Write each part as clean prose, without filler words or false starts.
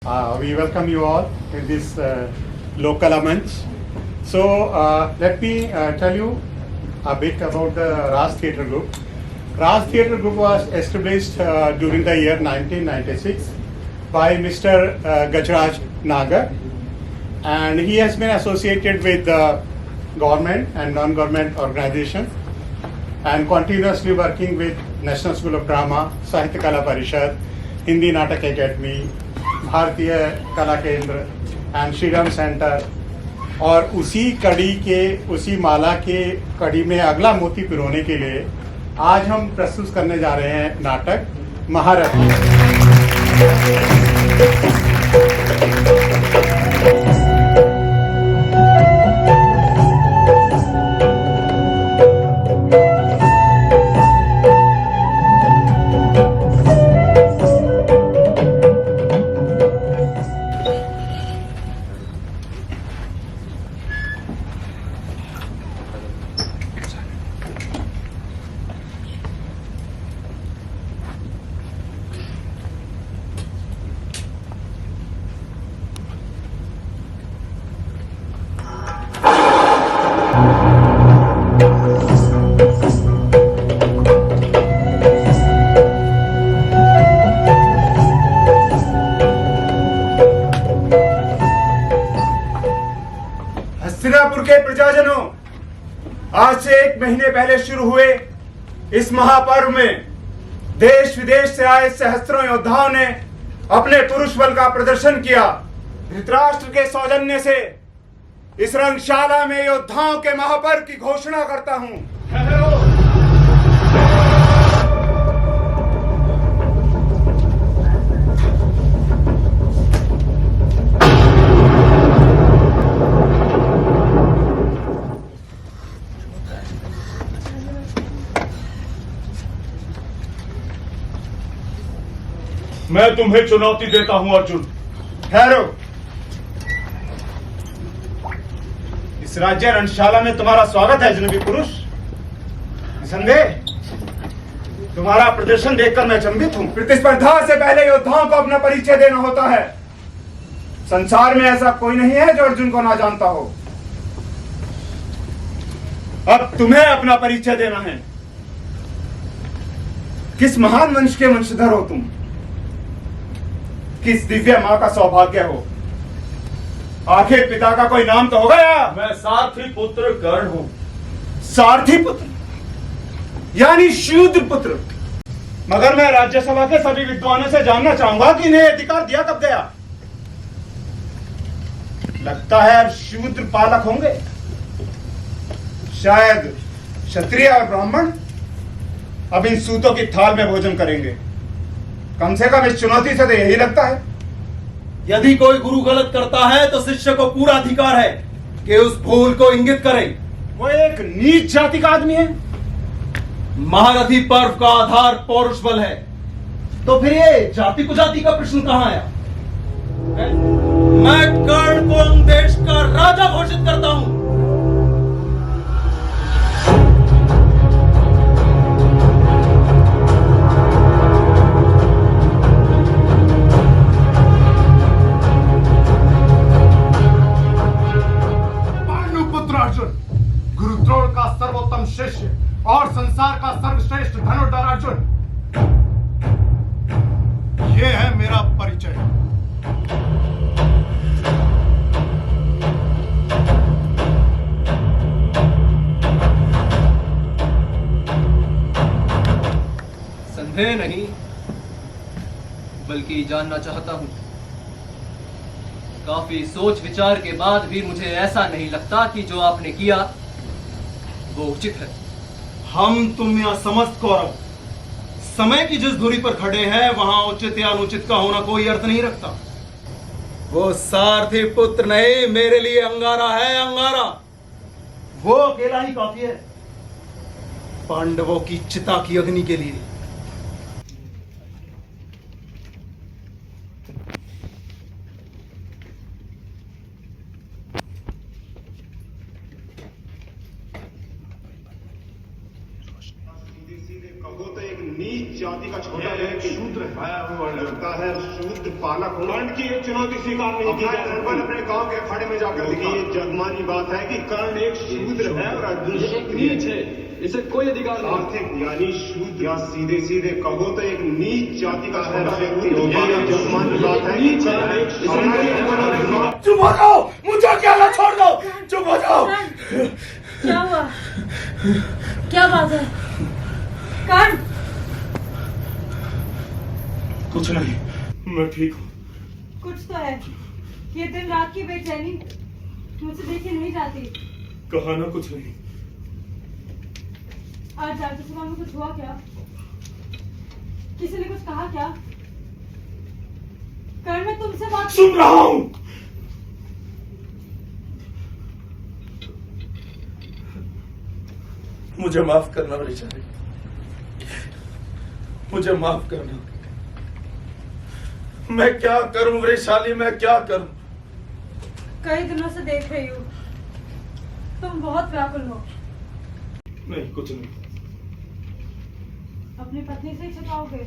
We welcome you all in this local Amanch. So let me tell you a bit about the Raj Theatre Group. Raj Theatre Group was established during the year 1996 by Mr. Gajraj Nagar, and he has been associated with government and non-government organizations and continuously working with National School of Drama, Sahitya Kala Parishad, Hindi Natak Academy, भारतीय कला केंद्र and Shriram centre, और उसी कड़ी के उसी माला के कड़ी में अगला मोती पिरोने के लिए आज हम प्रस्तुत करने जा रहे हैं नाटक महारथी। हस्तिनापुर के प्रजाजनों, आज से 1 महीने पहले शुरू हुए इस महापर्व में देश विदेश से आए सहस्त्रों योद्धाओं ने अपने पुरुष बल का प्रदर्शन किया। धृतराष्ट्र के सौजन्य से इस रंगशाला में योद्धाओं के महापर्व की घोषणा करता हूं। मैं तुम्हें चुनौती देता हूं अर्जुन। ठहरो, इस राज्य रणशाला में तुम्हारा स्वागत है अजनबी पुरुष। निसंदेह तुम्हारा प्रदर्शन देखकर मैं अचंभित हूं। प्रतिस्पर्धा से पहले योद्धाओं को अपना परिचय देना होता है। संसार में ऐसा कोई नहीं है जो अर्जुन को ना जानता हो। अब तुम्हें अपना परिचय देना है। किस महान वंश के वंशधर हो तुम? किस दिव्य मां का सौभाग्य हो? आखिर पिता का कोई नाम तो होगा या? मैं सारथी पुत्र कर्ण हूं। सारथी पुत्र यानी शूद्र पुत्र। मगर मैं राज्यसभा के सभी विद्वानों से जानना चाहूंगा कि इन्हें अधिकार दिया कब गया? लगता है अब शूद्र पालक होंगे। शायद क्षत्रिय और ब्राह्मण अब इन सूतों की थाल में भोजन करेंगे। कम से कम इस चुनौती से तो यही लगता है। यदि कोई गुरु गलत करता है तो शिष्य को पूरा अधिकार है कि उस भूल को इंगित करे। वो एक नीच जाति का आदमी है। महारथी पर्व का आधार पौरुष बल है, तो फिर ये जाति कुजाति का प्रश्न कहां आया? मैं कर्ण को अंग देश का राजा घोषित करता हूं। गुरुद्रोण का सर्वोत्तम शिष्य और संसार का सर्वश्रेष्ठ धनुर्धर अर्जुन, ये है मेरा परिचय। संदेह नहीं, बल्कि जानना चाहता हूं। काफी सोच विचार के बाद भी मुझे ऐसा नहीं लगता कि जो आपने किया वो उचित है। हम तुम या समस्त कौरव समय की जिस धुरी पर खड़े हैं वहां उचित या अनुचित का होना कोई अर्थ नहीं रखता। वो सारथी पुत्र नहीं, मेरे लिए अंगारा है, अंगारा। वो अकेला ही काफी है पांडवों की चिता की अग्नि के लिए। कहो तो एक नीच जाति का छोटा व्यक्ति शूद्र है, लगता है शूद्र पालक हो। कर्ण की एक चुनौती स्वीकार नहीं की जा सकती। अपने गांव के अखाड़े में जाकर देखिए, ये जगमानी बात है कि कर्ण एक शूद्र है और अर्जुन एक नीच है। इसे कोई अधिकार नहीं। आर्थिक यानी शूद्र, या सीधे सीधे कहो तो एक नीच जाति का छोटा व्यक्ति होगा। ये जगमानी बात है कि कर्ण एक चुप हो जाओ, मुझे अकेला छोड़ दो, चुप हो जाओ। क्या हुआ? क्या बात है? कर्ण, कुछ नहीं, मैं ठीक हूँ। कुछ तो है। ये दिन रात की बेचैनी मुझसे देखी नहीं जाती। कहा ना कुछ नहीं। आज जाते सुबह में कुछ हुआ क्या? किसी ने कुछ कहा क्या? कर्ण, मैं तुमसे बात सुन रहा हूँ। मुझे माफ करना बेचारी, मुझे माफ करना। मैं क्या करूं वैशाली, मैं क्या करूं? कई दिनों से देख रही हूँ, तुम बहुत व्याकुल हो। नहीं, कुछ नहीं। अपनी पत्नी से ही छिपाओगे?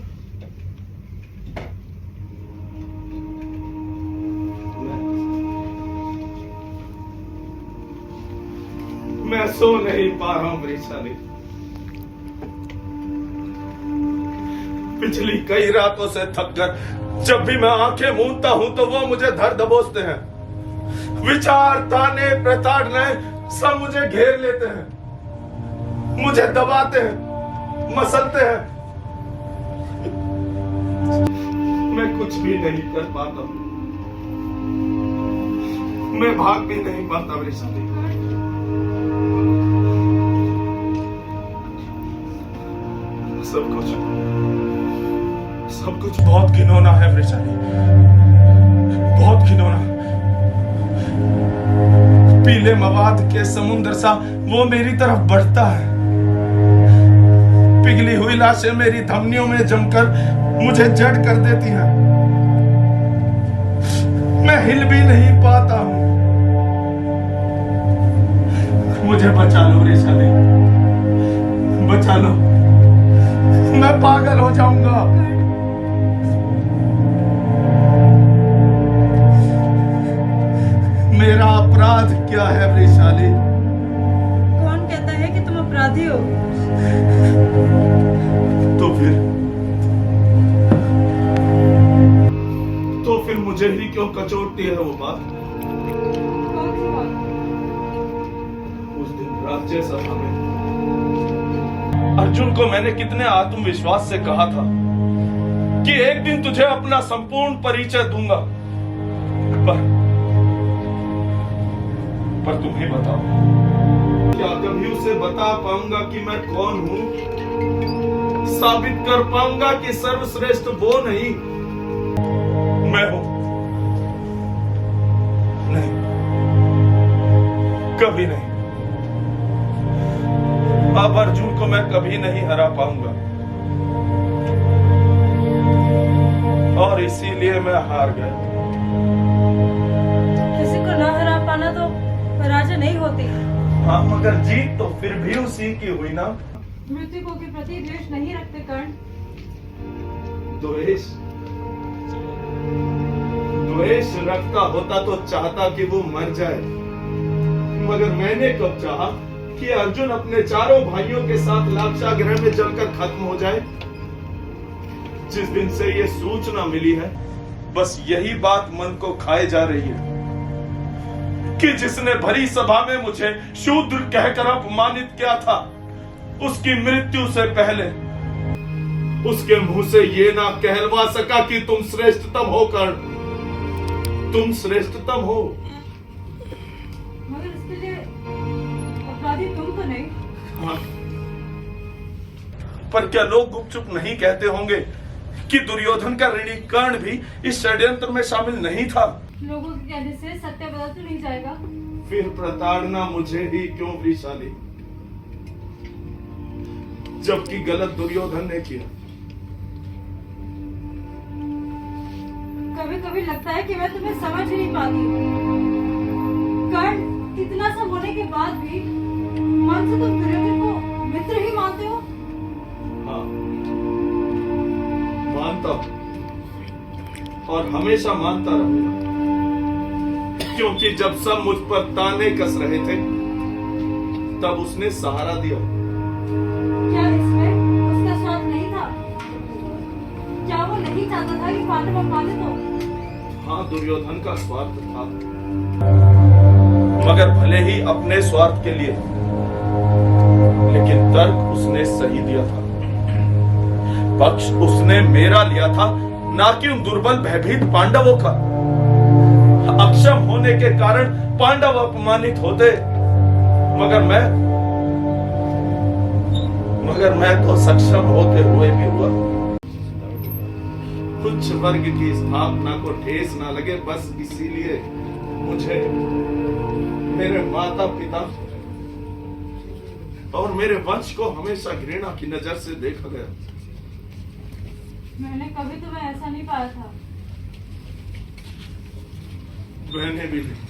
मैं सो नहीं पा रहा हूं वैशाली। पिछली कई रातों से थक कर जब भी मैं आंखें मूंदता हूं तो वो मुझे धर दबोचते हैं। विचार, ताने, प्रताड़ने सब मुझे घेर लेते हैं, मुझे दबाते हैं, मसलते हैं। मैं कुछ भी नहीं कर पाता, मैं भाग भी नहीं पाता वैशाली। सब कुछ बहुत घिनौना है वैशाली, बहुत घिनौना। पीले मवाद के समुद्र सा वो मेरी तरफ बढ़ता है। पिघली हुई लाशें मेरी धमनियों में जमकर मुझे जड़ कर देती हैं। मैं हिल भी नहीं पाता हूं। मुझे बचा लो वैशाली, बचा लो, मैं पागल हो जाऊंगा। मेरा अपराध क्या है वैशाली? कौन कहता है कि तुम अपराधी हो? तो फिर मुझे ही क्यों कचोटती है वो बात? कौन सी बात? उस दिन राज्य सभा में अर्जुन को मैंने कितने आत्मविश्वास से कहा था कि एक दिन तुझे अपना संपूर्ण परिचय दूंगा, पर तुम ही बताओ, क्या कभी उसे बता पाऊंगा कि मैं कौन हूं? साबित कर पाऊंगा कि सर्वश्रेष्ठ वो नहीं, मैं हूं? नहीं, कभी नहीं। अब अर्जुन को मैं कभी नहीं हरा पाऊंगा और इसीलिए मैं हार गया। किसी को ना हरा पाना तो पराजय नहीं होती। हाँ, मगर जीत तो फिर भी उसी की हुई ना। मृतकों के प्रति द्वेष नहीं रखते कर्ण। द्वेष? द्वेष रखता होता तो चाहता कि वो मर जाए, मगर मैंने कब चाहा कि अर्जुन अपने चारों भाइयों के साथ लाक्षागृह में जलकर खत्म हो जाए। जिस दिन से ये सूचना मिली है, बस यही बात मन को खाए जा रही है कि जिसने भरी सभा में मुझे शूद्र कहकर अपमानित किया था, उसकी मृत्यु से पहले उसके मुंह से ये ना कहलवा सका कि तुम श्रेष्ठतम हो कर्ण, तुम श्रेष्ठतम हो। मगर इसके लिए अपराधी तुम तो नहीं। हाँ, पर क्या लोग गुपचुप नहीं कहते होंगे कि दुर्योधन का ऋणी कर्ण भी इस षड्यंत्र में शामिल नहीं था? लोगों के कहने से सत्य बदल तो नहीं जाएगा। फिर प्रताड़ना मुझे ही क्यों वैशाली, जबकि गलत दुर्योधन ने किया। कभी कभी लगता है कि मैं तुम्हें समझ ही नहीं पाती। कर्ण, इतना सब होने के बाद भी मन से तुम दुर्योधन को मित्र ही मानते हो। हाँ, मानता हूं और हमेशा मानता रहूंगा, क्योंकि जब सब मुझ पर ताने कस रहे थे तब उसने सहारा दिया। क्या इसमें उसका स्वार्थ नहीं था? क्या वो नहीं चाहता था कि पांडव अपमानित हो? हाँ, दुर्योधन का स्वार्थ था, मगर भले ही अपने स्वार्थ के लिए, लेकिन तर्क उसने सही दिया था। पक्ष उसने मेरा लिया था, ना कि उन दुर्बल भयभीत पांडवों का। अक्षम होने के कारण पांडव अपमानित होते, मगर मैं तो सक्षम होते हुए भी हुआ। उच्च वर्ग की स्थापना को ठेस ना लगे, बस इसीलिए मुझे मेरे माता पिता और मेरे वंश को हमेशा घृणा की नजर से देखा गया। मैंने कभी तुम्हें ऐसा नहीं पाया था। मैंने भी नहीं।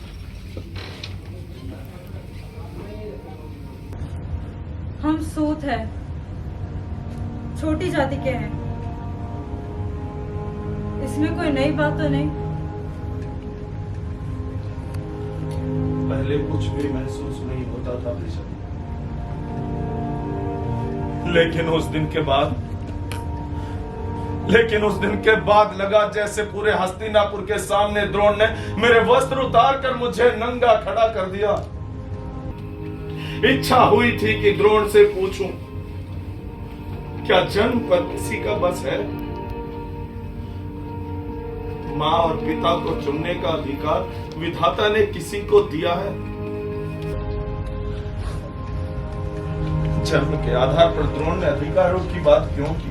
हम सूत हैं, छोटी जाति के हैं। इसमें कोई नई बात तो नहीं? पहले कुछ भी महसूस नहीं होता था वृषभ, लेकिन उस दिन के बाद लगा जैसे पूरे हस्तिनापुर के सामने द्रोण ने मेरे वस्त्र उतार कर मुझे नंगा खड़ा कर दिया। इच्छा हुई थी कि द्रोण से पूछूं, क्या जन्म पर किसी का बस है? मां और पिता को चुनने का अधिकार विधाता ने किसी को दिया है? जन्म के आधार पर द्रोण ने अधिकारों की बात क्यों की?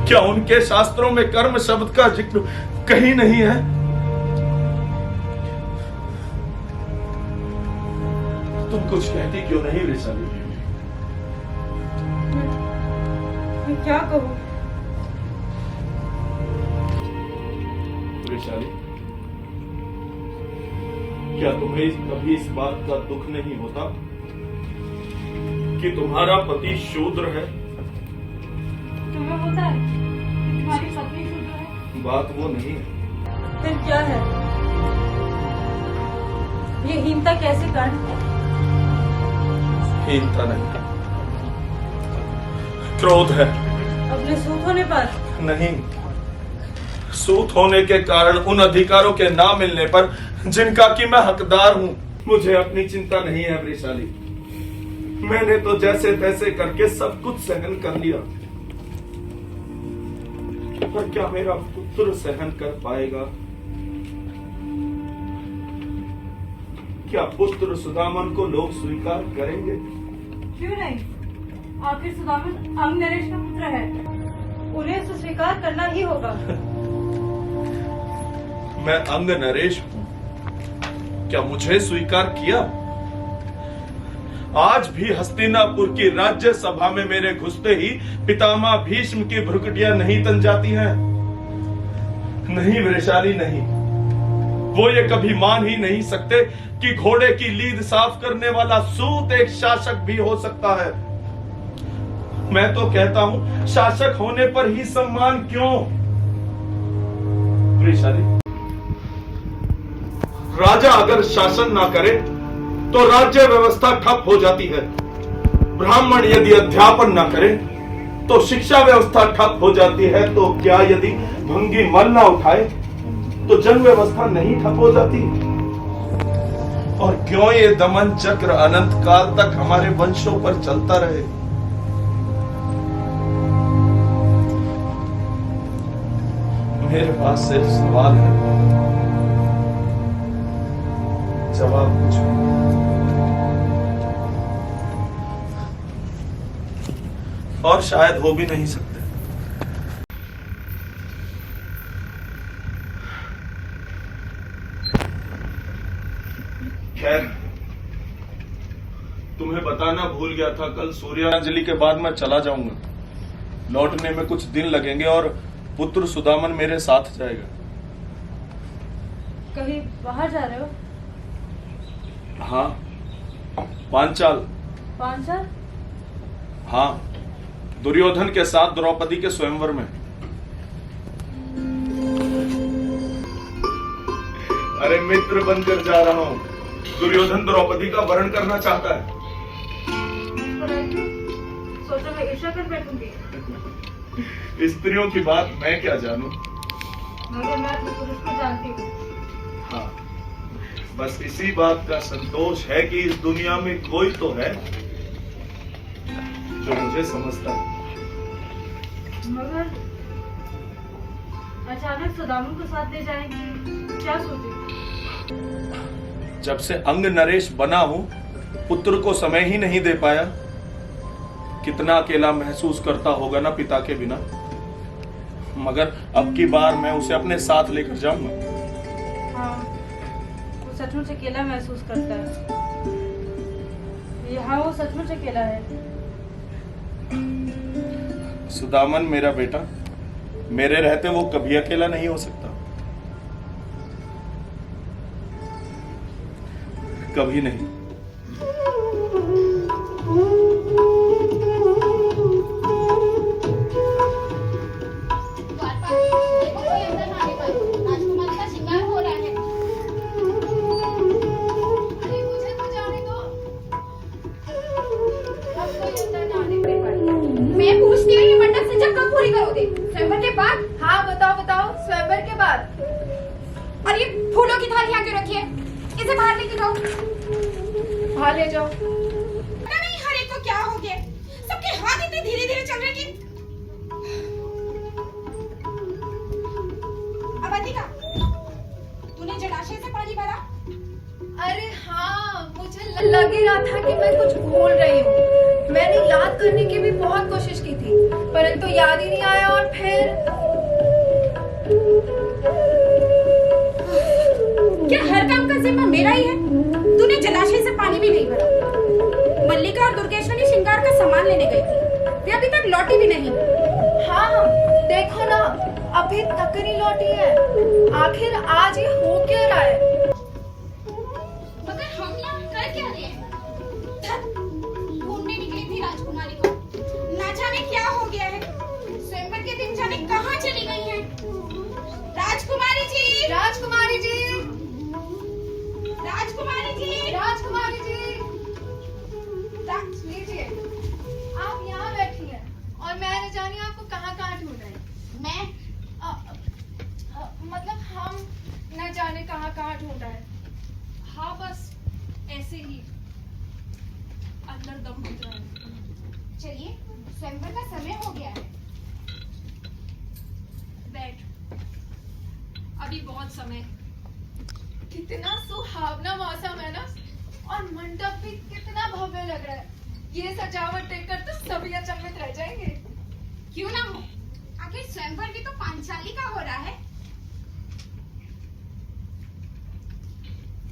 क्या उनके शास्त्रों में कर्म शब्द का जिक्र कहीं नहीं है? तुम कुछ कहती क्यों नहीं वृषाली? मैं क्या कहूँ? वृषाली, क्या तुम्हें कभी इस बात का दुख नहीं होता कि तुम्हारा पति शूद्र है? तुम्हें होता है कि तुम्हारी पत्नी शूद्र है? बात वो नहीं है। फिर क्या है? ये हीनता कैसे कारण? हीनता नहीं, क्रोध है। अपने सूत होने पर? नहीं, सूत होने के कारण उन अधिकारों के ना मिलने पर जिनका कि मैं हकदार हूं। मुझे अपनी चिंता नहीं है वृषाली, मैंने तो जैसे तैसे करके सब कुछ सहन कर लिया, पर क्या मेरा पुत्र सहन कर पाएगा? क्या पुत्र सुदामन को लोग स्वीकार करेंगे? क्यों नहीं? आखिर सुदामन अंग नरेश का पुत्र है, उन्हें तो स्वीकार करना ही होगा। मैं अंग नरेश हूं, क्या मुझे स्वीकार किया? आज भी हस्तिनापुर की राज्य सभा में मेरे घुसते ही पितामह भीष्म की भ्रुकुटियां नहीं तन जाती हैं। नहीं वृषाली, नहीं, वो ये कभी मान ही नहीं सकते कि घोड़े की लीद साफ करने वाला सूत एक शासक भी हो सकता है। मैं तो कहता हूं, शासक होने पर ही सम्मान क्यों? वृषाली, राजा अगर शासन ना करे तो राज्य व्यवस्था ठप हो जाती है। ब्राह्मण यदि अध्यापन ना करे तो शिक्षा व्यवस्था ठप हो जाती है। तो क्या यदि भंगी मल ना उठाए तो जन व्यवस्था नहीं ठप हो जाती? और क्यों ये दमन चक्र अनंत काल तक हमारे वंशों पर चलता रहे? मेरे पास सिर्फ सवाल है, जवाब कुछ नहीं। और शायद हो भी नहीं सकते। खैर, तुम्हें बताना भूल गया था, कल सूर्याजलि के बाद मैं चला जाऊंगा। लौटने में कुछ दिन लगेंगे और पुत्र सुदामन मेरे साथ जाएगा। कहीं बाहर जा रहे हो? हाँ, पांचाल। पांचाल? हाँ, दुर्योधन के साथ द्रौपदी के स्वयंवर में। अरे मित्र बनकर जा रहा हूं। दुर्योधन द्रौपदी का वरण करना चाहता है। सोचो मैं ईर्ष्या कर बैठूंगी। स्त्रियों की बात मैं क्या जानूं। मगर मैं अपने पुरुष को जानती हूँ। हाँ, बस इसी बात का संतोष है कि इस दुनिया में कोई तो है जो मुझे समझता है। मगर अचानक सुदामा को साथ ले जाएंगे, क्या सोचे? जब से अंग नरेश बना हूं, पुत्र को समय ही नहीं दे पाया। कितना अकेला महसूस करता होगा ना पिता के बिना। मगर अब की बार मैं उसे अपने साथ लेकर जाऊंगा। हाँ, वो सचमुच अकेला महसूस करता है। हाँ, वो सचमुच अकेला है। सुदामन मेरा बेटा, मेरे रहते वो कभी अकेला नहीं हो सकता। कभी नहीं। राजकुमारी का श्रृंगार हो रहा है। अरे मुझे तो जाने दो। अब कोई अंदर ना आने पाएगा। मैं पूछती हूँ, ये मंडप सज्जा कब पूरी करोगे? स्वयंवर के बाद? हाँ बताओ बताओ, स्वयंवर के बाद। और ये फूलों की थाली यहाँ क्यों रखी है? इसे बाहर लेके जाओ। बाहर ले जाओ। पता नहीं हरे को क्या हो गया, सबके हाथ इतने धीरे धीरे चल रहे कि। अवंतिका, तूने जलाशय से पानी भरा? अरे हाँ, मुझे लग ही रहा था कि मैं कुछ भूल रही हूँ। मैंने याद करने की भी बहुत कोशिश की थी, परंतु याद ही नहीं आया। और फिर क्या हर काम का जिम्मा मेरा ही है? तूने जलाशय से पानी भी नहीं भरा। मल्लिका और दुर्गेश्वरी श्रृंगार का सामान लेने गई थी, वे अभी तक लौटी भी नहीं। हाँ, देखो ना, अभी तक नहीं लौटी है। आखिर आज ये हो क्या रहा है? मगर हम यहाँ कर क्या रहे हैं? ढूंढने निकली थी राजकुमारी को, ना जाने क्या हो गया है। स्वयंवर के दिन जाने कहाँ चली गई है। राजकुमारी जी, राजकुमारी जी, राजकुमारी जी, राजकुमारी जी, लीजिए। आप यहाँ बैठी हैं और मैं न जानी आपको कहाँ कहाँ ढूंढ रहे। मैं मतलब हम न जाने कहाँ कहाँ ढूंढा है। हाँ, बस ऐसे ही अंदर दम घुट रहा है। चलिए, स्वयंवर का समय हो गया है। बैठ, अभी बहुत समय है। कितना सुहावना मौसम है ना, और मंडप भी कितना भव्य लग रहा है। ये सजावट देखकर तो सभी अचंभित रह जाएंगे। क्यों ना हो, आखिर स्वयंवर भी तो पांचाली का हो रहा है।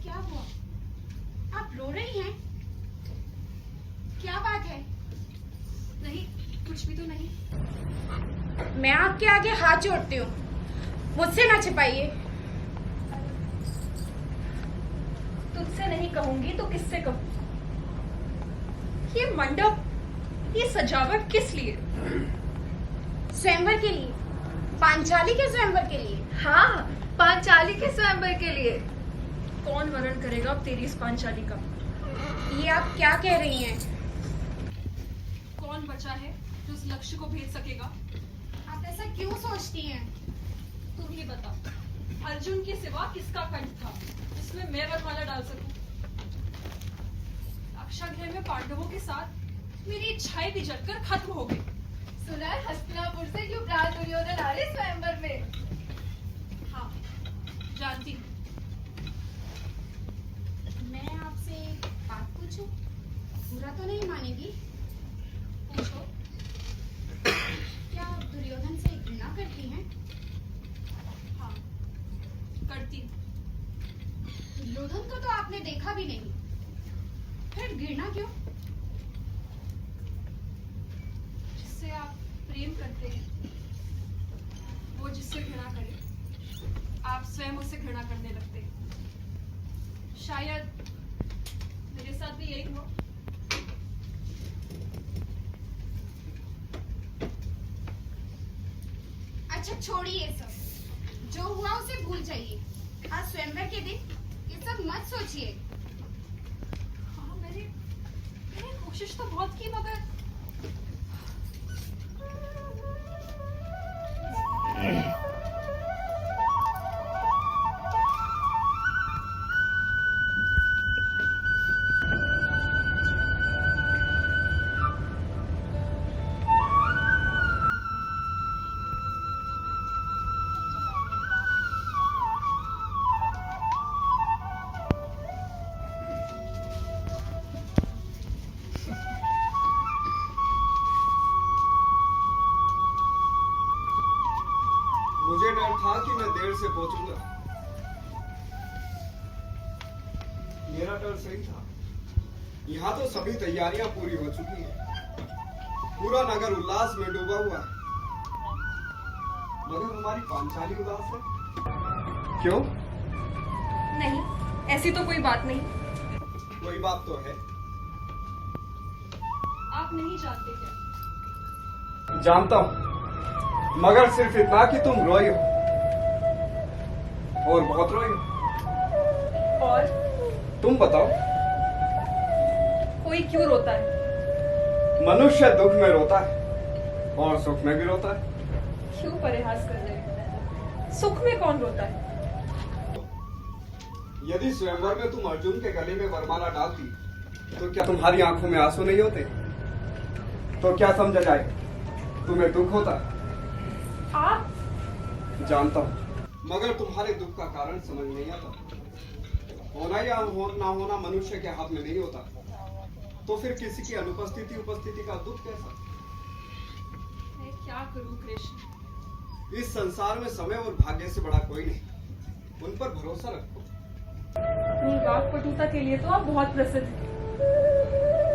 क्या हुआ, आप रो रही हैं? क्या बात है? नहीं, कुछ भी तो नहीं। मैं आपके आगे हाथ जोड़ती हूँ, मुझसे ना छिपाइए। तुझसे नहीं कहूंगी तो किससे कहूँ? ये मंडप, ये सजावट किस लिए? स्वयंवर के लिए, पांचाली के स्वयंवर के लिए। हाँ, पांचाली के स्वयंवर के लिए। कौन वरण करेगा अब तेरी इस पांचाली का? ये आप क्या कह रही हैं? कौन बचा है जो उस लक्ष्य को भेज सकेगा? आप ऐसा क्यों सोचती हैं? तुम ही बता, अर्जुन के सिवा किसका कंठ था जिसमें मैं वरमाला डाल सकूं? रक्षागृह में पांडवों के साथ मेरी इच्छाएं भी जलकर खत्म हो गई। सुना है हस्तिनापुर से युवराज दुर्योधन आ रहे स्वयंवर में। हाँ, जानती हूँ। मैं आपसे एक बात पूछूं? बुरा तो नहीं मानेगी? पूछो। क्या आप दुर्योधन से घृणा करती हैं? हाँ, करती हूँ। दुर्योधन को तो आपने देखा भी नहीं, फिर घृणा क्यों? जिससे आप प्रेम करते हैं, वो जिससे घृणा करे, आप स्वयं उससे घृणा करने लगते हैं। शायद मेरे साथ भी यही हुआ। अच्छा छोड़िए ये सब, जो हुआ उसे भूल जाइए। आज स्वयंवर के दिन ये सब मत सोचिए। हाँ, मैंने कोशिश तो बहुत की, मगर मुझे डर था कि मैं देर से पहुंचूंगा। मेरा डर सही था। यहाँ तो सभी तैयारियां पूरी हो चुकी हैं। पूरा नगर उल्लास में डूबा हुआ है, मगर हमारी पांचाली उदास है। क्यों? नहीं, ऐसी तो कोई बात नहीं। कोई बात तो है। आप नहीं जानते क्या? जानता हूं, मगर सिर्फ इतना कि तुम रोई हो, और बहुत रोई हो। और तुम बताओ, कोई क्यों रोता है? मनुष्य दुख में रोता है और सुख में भी रोता है। क्यों परिहास कर रहे हो? सुख में कौन रोता है? यदि स्वयंवर में तुम अर्जुन के गले में वरमाला डालती, तो क्या तुम्हारी आंखों में आंसू नहीं होते? तो क्या समझा जाए, तुम्हें दुख होता? आप जानता हूँ, मगर तुम्हारे दुख का कारण समझ नहीं आता। होना या ना होना मनुष्य के हाथ में नहीं होता, तो फिर किसी की अनुपस्थिति उपस्थिति का दुख कैसा? मैं क्या करूं कृष्ण? इस संसार में समय और भाग्य से बड़ा कोई नहीं। उन पर भरोसा रखो। अपनी वाक्पटुता के लिए तो आप बहुत प्रसिद्ध हैं,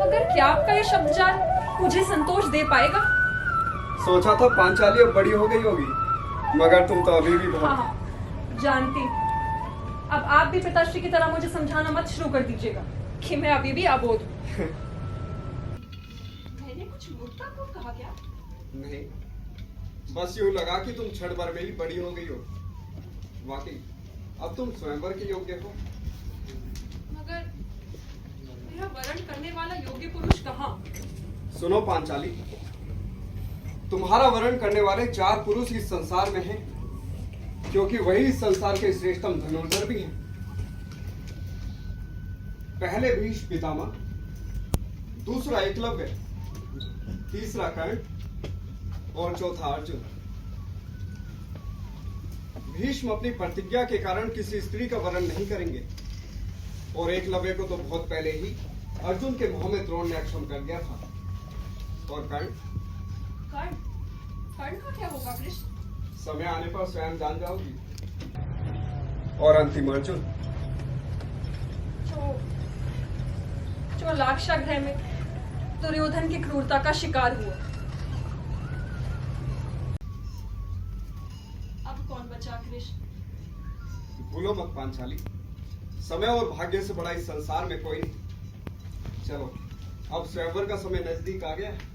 मगर क्या आपका ये शब्द जाल मुझे संतोष दे पाएगा? सोचा था पांचाली अब बड़ी हो गई होगी, मगर तुम तो अभी भी बहुत। हाँ, जानती। अब आप भी पिताश्री की तरह मुझे समझाना मत शुरू कर दीजिएगा कि मैं अभी भी अबोध हूँ। मैंने कुछ मूर्खता को कहा क्या? नहीं, बस यूं लगा कि तुम क्षण भर में ही बड़ी हो गई हो। वाकई अब तुम स्वयंवर के योग्य हो। मगर मेरा वरण करने वाला योग्य पुरुष कहाँ? सुनो पांचाली, तुम्हारा वरण करने वाले 4 पुरुष इस संसार में हैं, क्योंकि वही इस संसार के श्रेष्ठतम धनुर्धर भी हैं। पहले भीष्म पितामह, दूसरा एकलव्य, तीसरा कर्ण और चौथा अर्जुन। भीष्म अपनी प्रतिज्ञा के कारण किसी स्त्री का वरण नहीं करेंगे, और एकलव्य को तो बहुत पहले ही अर्जुन के मुंह में द्रोण ने अक्षम कर दिया था। और कर्ण का क्या होगा कृष्ण? समय आने पर स्वयं जान जाओगी। और अंतिम अर्जुन, जो लाक्षागृह में दुर्योधन की क्रूरता का शिकार हुआ। अब कौन बचा कृष्ण? भूलो मत पांचाली, समय और भाग्य से बड़ा इस संसार में कोई नहीं। चलो, अब स्वयंवर का समय नजदीक आ गया है।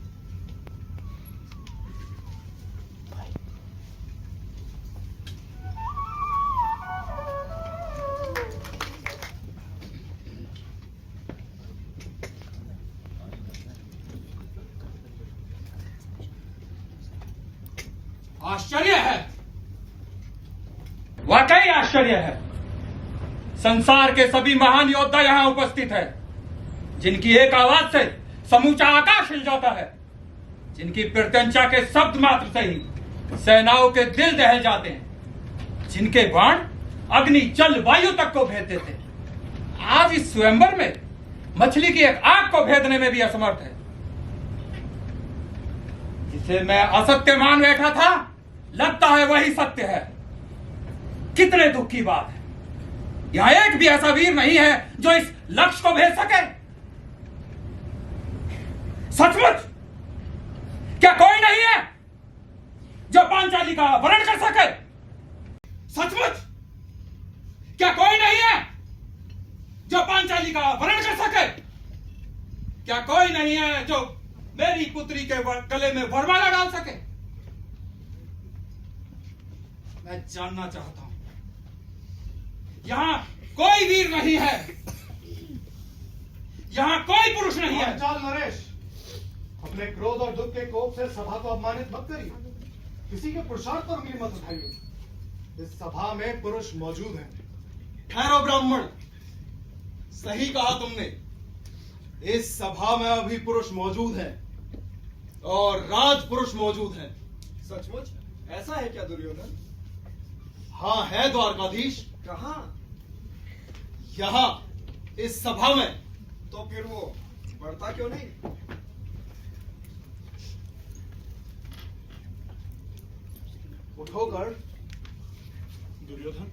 आश्चर्य है, वाकई आश्चर्य है। संसार के सभी महान योद्धा यहां उपस्थित हैं, जिनकी एक आवाज से समूचा आकाश हिल जाता है, जिनकी प्रत्यंचा के शब्द मात्र से ही सेनाओं के दिल दहल जाते हैं, जिनके बाण अग्नि जल वायु तक को भेद देते हैं। आज इस स्वयंवर में मछली की एक आंख को भेदने में भी असमर्थ है। जिसे मैं असत्य मान बैठा था, लगता है वही सत्य है। कितने दुख की बात है, यहां एक भी ऐसा वीर नहीं है जो इस लक्ष्य को भेद सके। सचमुच क्या कोई नहीं है जो पांचाली का वरण कर सके? सचमुच क्या कोई नहीं है जो पांचाली का वरण कर सके? क्या कोई नहीं है जो मेरी पुत्री के गले में वरमाला डाल सके? मैं जानना चाहता हूं, यहां कोई वीर नहीं है, यहां कोई पुरुष नहीं है। चाल नरेश, अपने क्रोध और दुख के कोप से सभा को अपमानित मत करिए, किसी के पुरुषार्थ पर उंगली मत उठाइए। इस सभा में पुरुष मौजूद हैं। ठहरो ब्राह्मण, सही कहा तुमने। इस सभा में अभी पुरुष मौजूद हैं और राजपुरुष मौजूद हैं। सचमुच ऐसा है क्या दुर्योधन? हाँ है द्वारकाधीश। कहां? यहां इस सभा में। तो फिर वो बढ़ता क्यों नहीं? उठो गढ़। दुर्योधन,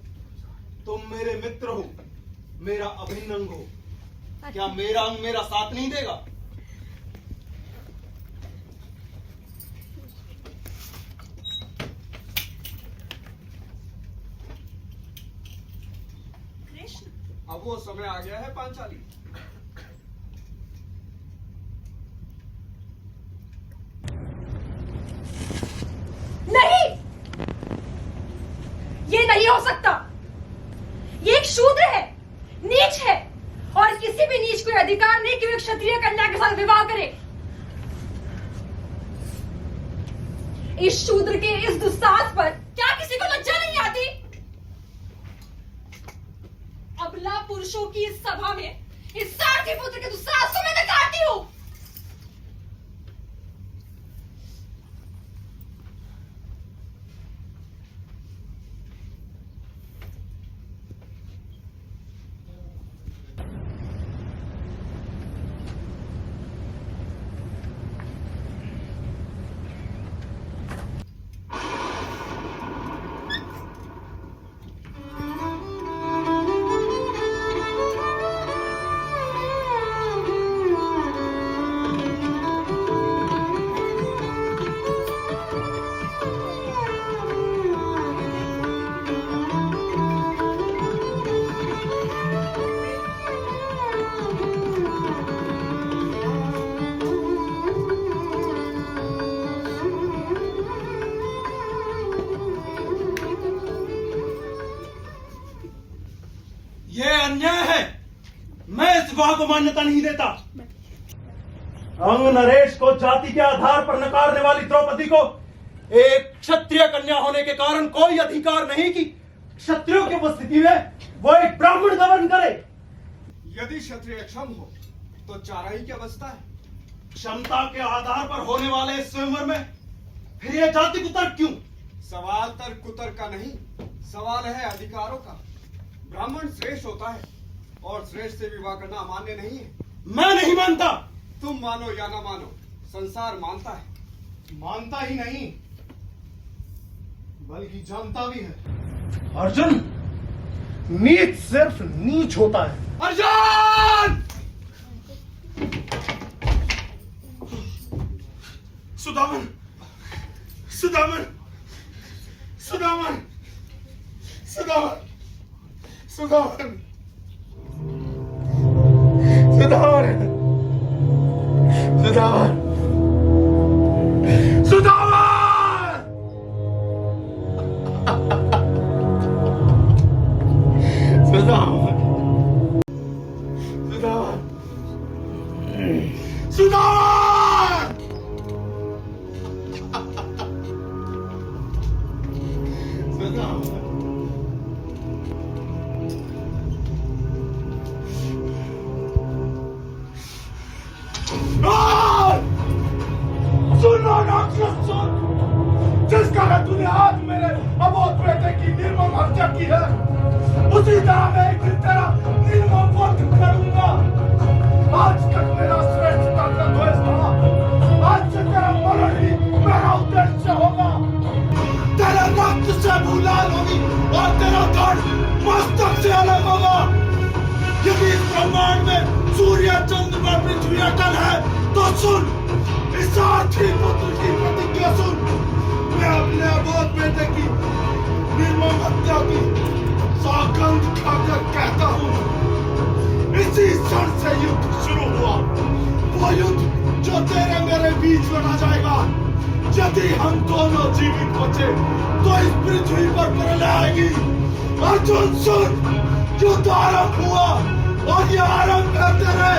तुम मेरे मित्र हो, मेरा अभिन्न अंग हो, क्या मेरा अंग मेरा साथ नहीं देगा? कृष्ण, अब वो समय आ गया है पांचाली। नहीं, ये नहीं हो सकता। ये एक शूद्र है, नीच है, और किसी भी नीच को अधिकार नहीं कि वो एक क्षत्रिय कन्या के साथ विवाह करे। इस शूद्र के इस दुस्साहस पर क्या किसी को लज्जा नहीं आती? अबला पुरुषों की इस सभा में इस सारथी पुत्र के दुस्साहस को मैं नकारती हूं। यह अन्याय है, मैं इस विवाह को मान्यता नहीं देता। अंग नरेश को जाति के आधार पर नकारने वाली द्रौपदी को एक क्षत्रिय कन्या होने के कारण कोई अधिकार नहीं कि क्षत्रियों की उपस्थिति में वो एक ब्राह्मण गमन करे। यदि क्षत्रिय क्षम हो तो चाराई की अवस्था है। क्षमता के आधार पर होने वाले इस स्वयंवर में फिर यह जाति कुतर्क क्यों? सवाल तर्क कुतर्क का नहीं, सवाल है अधिकारों का। ब्राह्मण श्रेष्ठ होता है और श्रेष्ठ से विवाह करना अमान्य नहीं है। मैं नहीं मानता। तुम मानो या ना मानो, संसार मानता है। मानता ही नहीं बल्कि जानता भी है। अर्जुन, नीच सिर्फ नीच होता है। अर्जुन! सुदामन, सुदामन, सुदामन, सुदामन, सुदामन, सुदामन, सुदामन, सुदामन! सुदामन, सुदामन, सुदामन! सुदामन! सुनो राक्षस सुन, जिस कारण तूने आज मेरे अबोध बेटे की निर्मम हत्या की है, उसी तरह मैं एक दिन तेरा निर्मम वध करूंगा। आज तक मेरा श्रेष्ठता का द्वेष था, आज से तेरा मरण ही मेरा उद्देश्य होगा। तेरा रक्त से भूलाल होगी और तेरा धड़ मस्तक से अलग होगा। यदि इस ब्रह्मांड में सूर्य, चंद्रमा, पृथ्वी अटल है तो सुन, इस सारथी पुत्र की प्रतिज्ञा सुन। मैं अपने अबोध बेटे की निर्मम हत्या की सौगंध खाकर कहता हूँ, इसी क्षण से युद्ध शुरू हुआ। वो युद्ध जो तेरे मेरे बीच लड़ा जाएगा, यदि हम दोनों जीवित बचे तो इस पृथ्वी पर प्रलय आएगी। अर्जुन सुन, युद्ध आरंभ हुआ और ये आरंभ है तेरे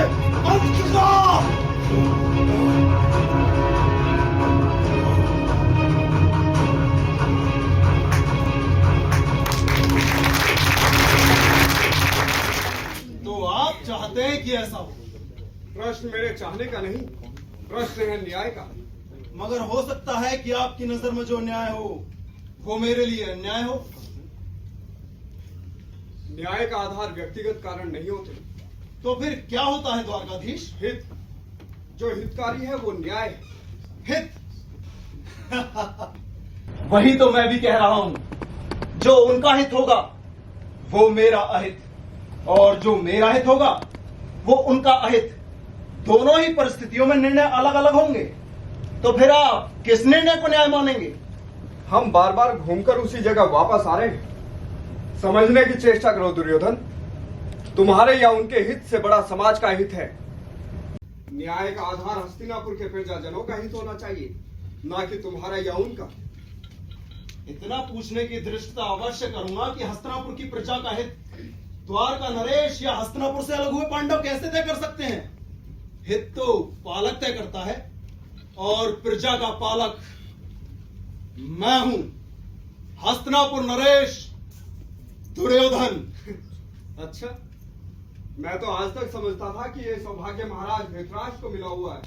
अंत का। तो आप चाहते हैं कि ऐसा हो? प्रश्न मेरे चाहने का नहीं, प्रश्न है न्याय का। मगर हो सकता है कि आपकी नजर में जो न्याय हो वो मेरे लिए अन्याय हो। न्याय का आधार व्यक्तिगत कारण नहीं होते। तो फिर क्या होता है द्वारकाधीश? हित। जो हितकारी है वो न्याय है। हित। वही तो मैं भी कह रहा हूं, जो उनका हित होगा वो मेरा अहित, और जो मेरा हित होगा वो उनका अहित। दोनों ही परिस्थितियों में निर्णय अलग अलग होंगे। तो फिर आप किस निर्णय को न्याय मानेंगे? हम बार बार घूमकर उसी जगह वापस आ रहे हैं। समझने की चेष्टा करो दुर्योधन, तुम्हारे या उनके हित से बड़ा समाज का हित है। न्याय का आधार हस्तिनापुर के प्रजाजनों का हित होना चाहिए, ना कि तुम्हारा या उनका। इतना पूछने की दृष्टता अवश्य करूंगा कि हस्तिनापुर की प्रजा का हित द्वारका नरेश या हस्तिनापुर से अलग हुए पांडव कैसे तय कर सकते हैं? हित तो पालक तय करता है, और प्रजा का पालक मैं हूं, हस्तिनापुर नरेश दुर्योधन। अच्छा, मैं तो आज तक समझता था कि ये सौभाग्य महाराज धृतराष्ट्र को मिला हुआ है।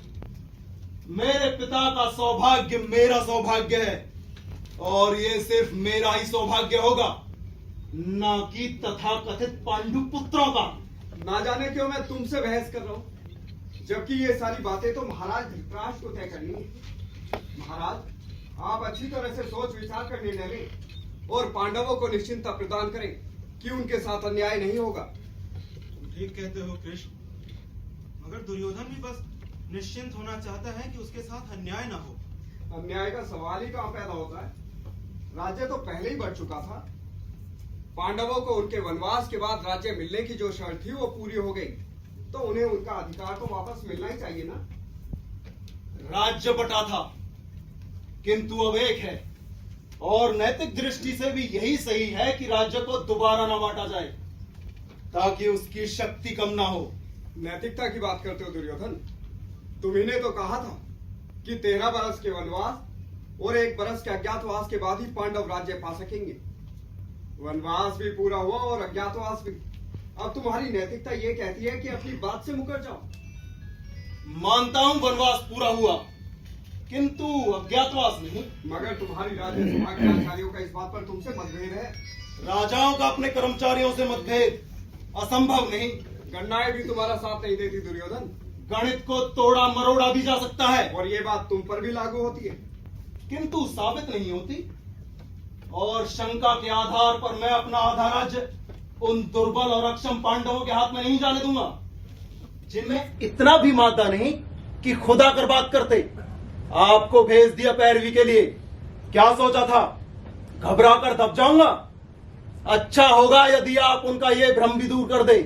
मेरे पिता का सौभाग्य मेरा सौभाग्य है, और ये सिर्फ मेरा ही सौभाग्य होगा, ना कि तथाकथित पांडु पुत्रों का। ना जाने क्यों मैं तुमसे बहस कर रहा हूं, जबकि ये सारी बातें तो महाराज धृतराष्ट्र को तय करनी है। महाराज, आप अच्छी तरह से सोच विचार कर निर्णय लें और पांडवों को निश्चिंतता प्रदान करें कि उनके साथ अन्याय नहीं होगा। ठीक कहते हो कृष्ण, मगर दुर्योधन भी बस निश्चिंत होना चाहता है कि उसके साथ अन्याय ना हो। अन्याय का सवाल ही कहां पैदा होता है? राज्य तो पहले ही बढ़ चुका था। पांडवों को उनके वनवास के बाद राज्य मिलने की जो शर्त थी वो पूरी हो गई, तो उन्हें उनका अधिकार तो वापस मिलना ही चाहिए ना। राज्य बटा था, किंतु अब एक है, और नैतिक दृष्टि से भी यही सही है कि राज्य को दोबारा ना बांटा जाए, ताकि उसकी शक्ति कम ना हो। नैतिकता की बात करते हो दुर्योधन? तुम्ही ने तो कहा था कि 13 बरस के वनवास और 1 बरस के अज्ञातवास के बाद ही पांडव राज्य पा सकेंगे। वनवास भी पूरा हुआ और अज्ञातवास भी। अब तुम्हारी नैतिकता ये कहती है कि अपनी बात से मुकर जाओ। मानता हूं वनवास पूरा हुआ, किंतु अज्ञातवास नहीं। मगर तुम्हारी राज्य सभा के आचार्यों का इस बात पर तुमसे मतभेद है। राजाओं का अपने कर्मचारियों से मतभेद असंभव नहीं। गणनाएं भी तुम्हारा साथ नहीं देती दुर्योधन। गणित को तोड़ा मरोड़ा भी जा सकता है, और ये बात तुम पर भी लागू होती है, किंतु साबित नहीं होती। और शंका के आधार पर मैं अपना आधा राज्य उन दुर्बल और अक्षम पांडवों के हाथ में नहीं जाने दूंगा, जिनमें इतना भी मादा नहीं कि खुदा कर बात करते। आपको भेज दिया पैरवी के लिए, क्या सोचा था घबरा कर दब जाऊंगा? अच्छा होगा यदि आप उनका यह भ्रम भी दूर कर दे।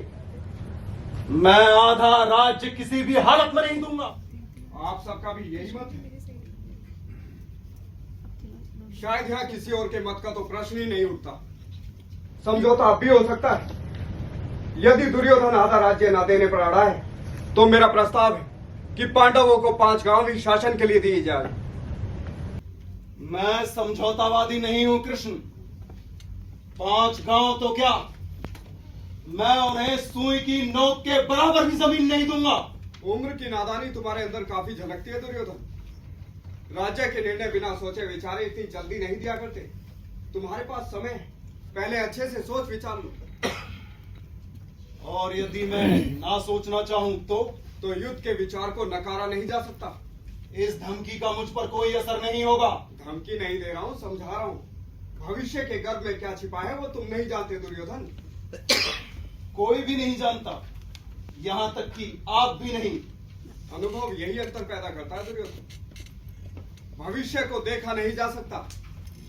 मैं आधा राज्य किसी भी हालत में नहीं दूंगा। आप सबका भी यही मत है? शायद यहाँ किसी और के मत का तो प्रश्न ही नहीं उठता। समझौता अब भी हो सकता है। यदि दुर्योधन आधा राज्य न देने पर अड़ा है, तो मेरा प्रस्ताव है कि पांडवों को 5 गांव ही शासन के लिए दिए जाए। मैं समझौतावादी नहीं हूं कृष्ण। 5 गांव तो क्या, मैं उन्हें सुई की नोक के बराबर भी जमीन नहीं दूंगा। उम्र की नादानी तुम्हारे अंदर काफी झलकती है दुर्योधन। राज्य के निर्णय बिना सोचे विचारे इतनी जल्दी नहीं दिया करते। तुम्हारे पास समय है, पहले अच्छे से सोच विचार लो। और यदि मैं ना सोचना चाहूं तो युद्ध के विचार को नकारा नहीं जा सकता। इस धमकी का मुझ पर कोई असर नहीं होगा। धमकी नहीं दे रहा हूं, समझा रहा हूं। भविष्य के गर्भ में क्या छिपा है वो तुम नहीं जानते दुर्योधन। कोई भी नहीं जानता, यहां तक कि आप भी नहीं। अनुभव यही अंतर पैदा करता है दुर्योधन। भविष्य को देखा नहीं जा सकता,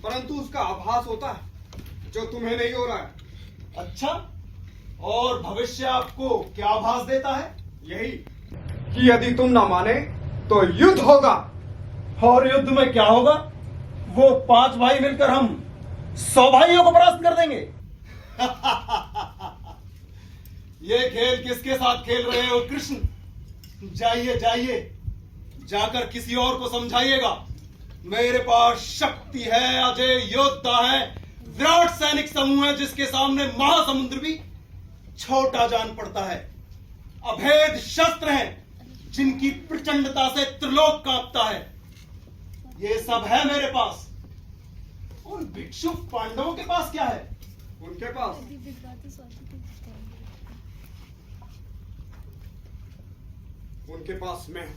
परंतु उसका आभास होता है, जो तुम्हें नहीं हो रहा है। अच्छा, और भविष्य आपको क्या आभास देता है? यही कि यदि तुम ना माने तो युद्ध होगा। और युद्ध में क्या होगा? वो 5 भाई मिलकर हम 100 भाइयों को परास्त कर देंगे। ये खेल किसके साथ खेल रहे हो कृष्ण? जाइए जाइए, जाकर किसी और को समझाइएगा। मेरे पास शक्ति है, अजय योद्धा है, विराट सैनिक समूह है जिसके सामने महासमुद्र भी छोटा जान पड़ता है। अभेद शस्त्र हैं जिनकी प्रचंडता से त्रिलोक कांपता है। ये सब है मेरे पास। उन भिक्षु पांडवों के पास क्या है? उनके पास मैं।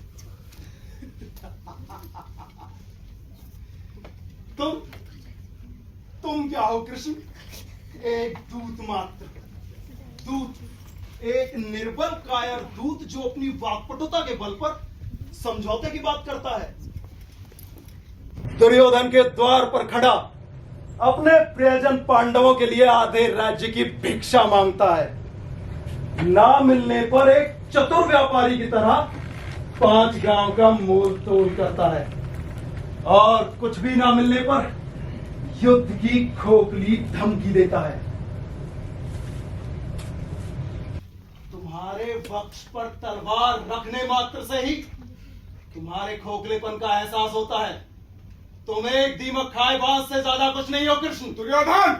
तुम क्या हो कृष्ण? एक दूत मात्र। दूत, एक निर्बल कायर दूत जो अपनी वाक्पटुता के बल पर समझौते की बात करता है। दुर्योधन के द्वार पर खड़ा अपने प्रियजन पांडवों के लिए आधे राज्य की भिक्षा मांगता है। ना मिलने पर एक चतुर व्यापारी की तरह 5 गांव का मोल तोल करता है, और कुछ भी ना मिलने पर युद्ध की खोखली धमकी देता है। तुम्हारे वक्ष पर तलवार रखने मात्र से ही तुम्हारे खोखलेपन का एहसास होता है। तुम एक दीमक खाए बांस से ज्यादा कुछ नहीं हो कृष्ण। दुर्योधन,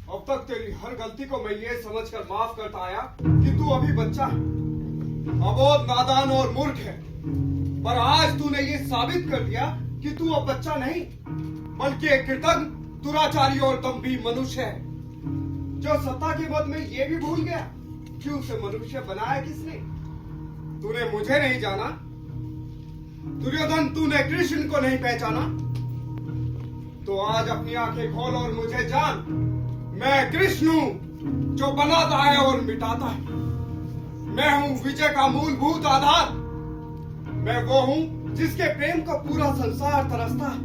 अब तक तेरी हर गलती को मैं ये समझकर माफ करता आया कि तू अभी बच्चा है, अबोध, नादान और मूर्ख है। पर आज तूने ये साबित कर दिया कि तू अब बच्चा नहीं, बल्कि एक कृतज्ञ, दुराचारी और दम्भी मनुष्य है, जो सत्ता के मद में ये भी भूल गया कि उसे मनुष्य बनाया किसने। तूने मुझे नहीं जाना दुर्योधन, तूने कृष्ण को नहीं पहचाना, तो आज अपनी आंखें खोल और मुझे जान। मैं कृष्ण हूं जो बनाता है और मिटाता है। मैं हूं विजय का मूलभूत आधार। मैं वो हूं जिसके प्रेम का पूरा संसार तरसता है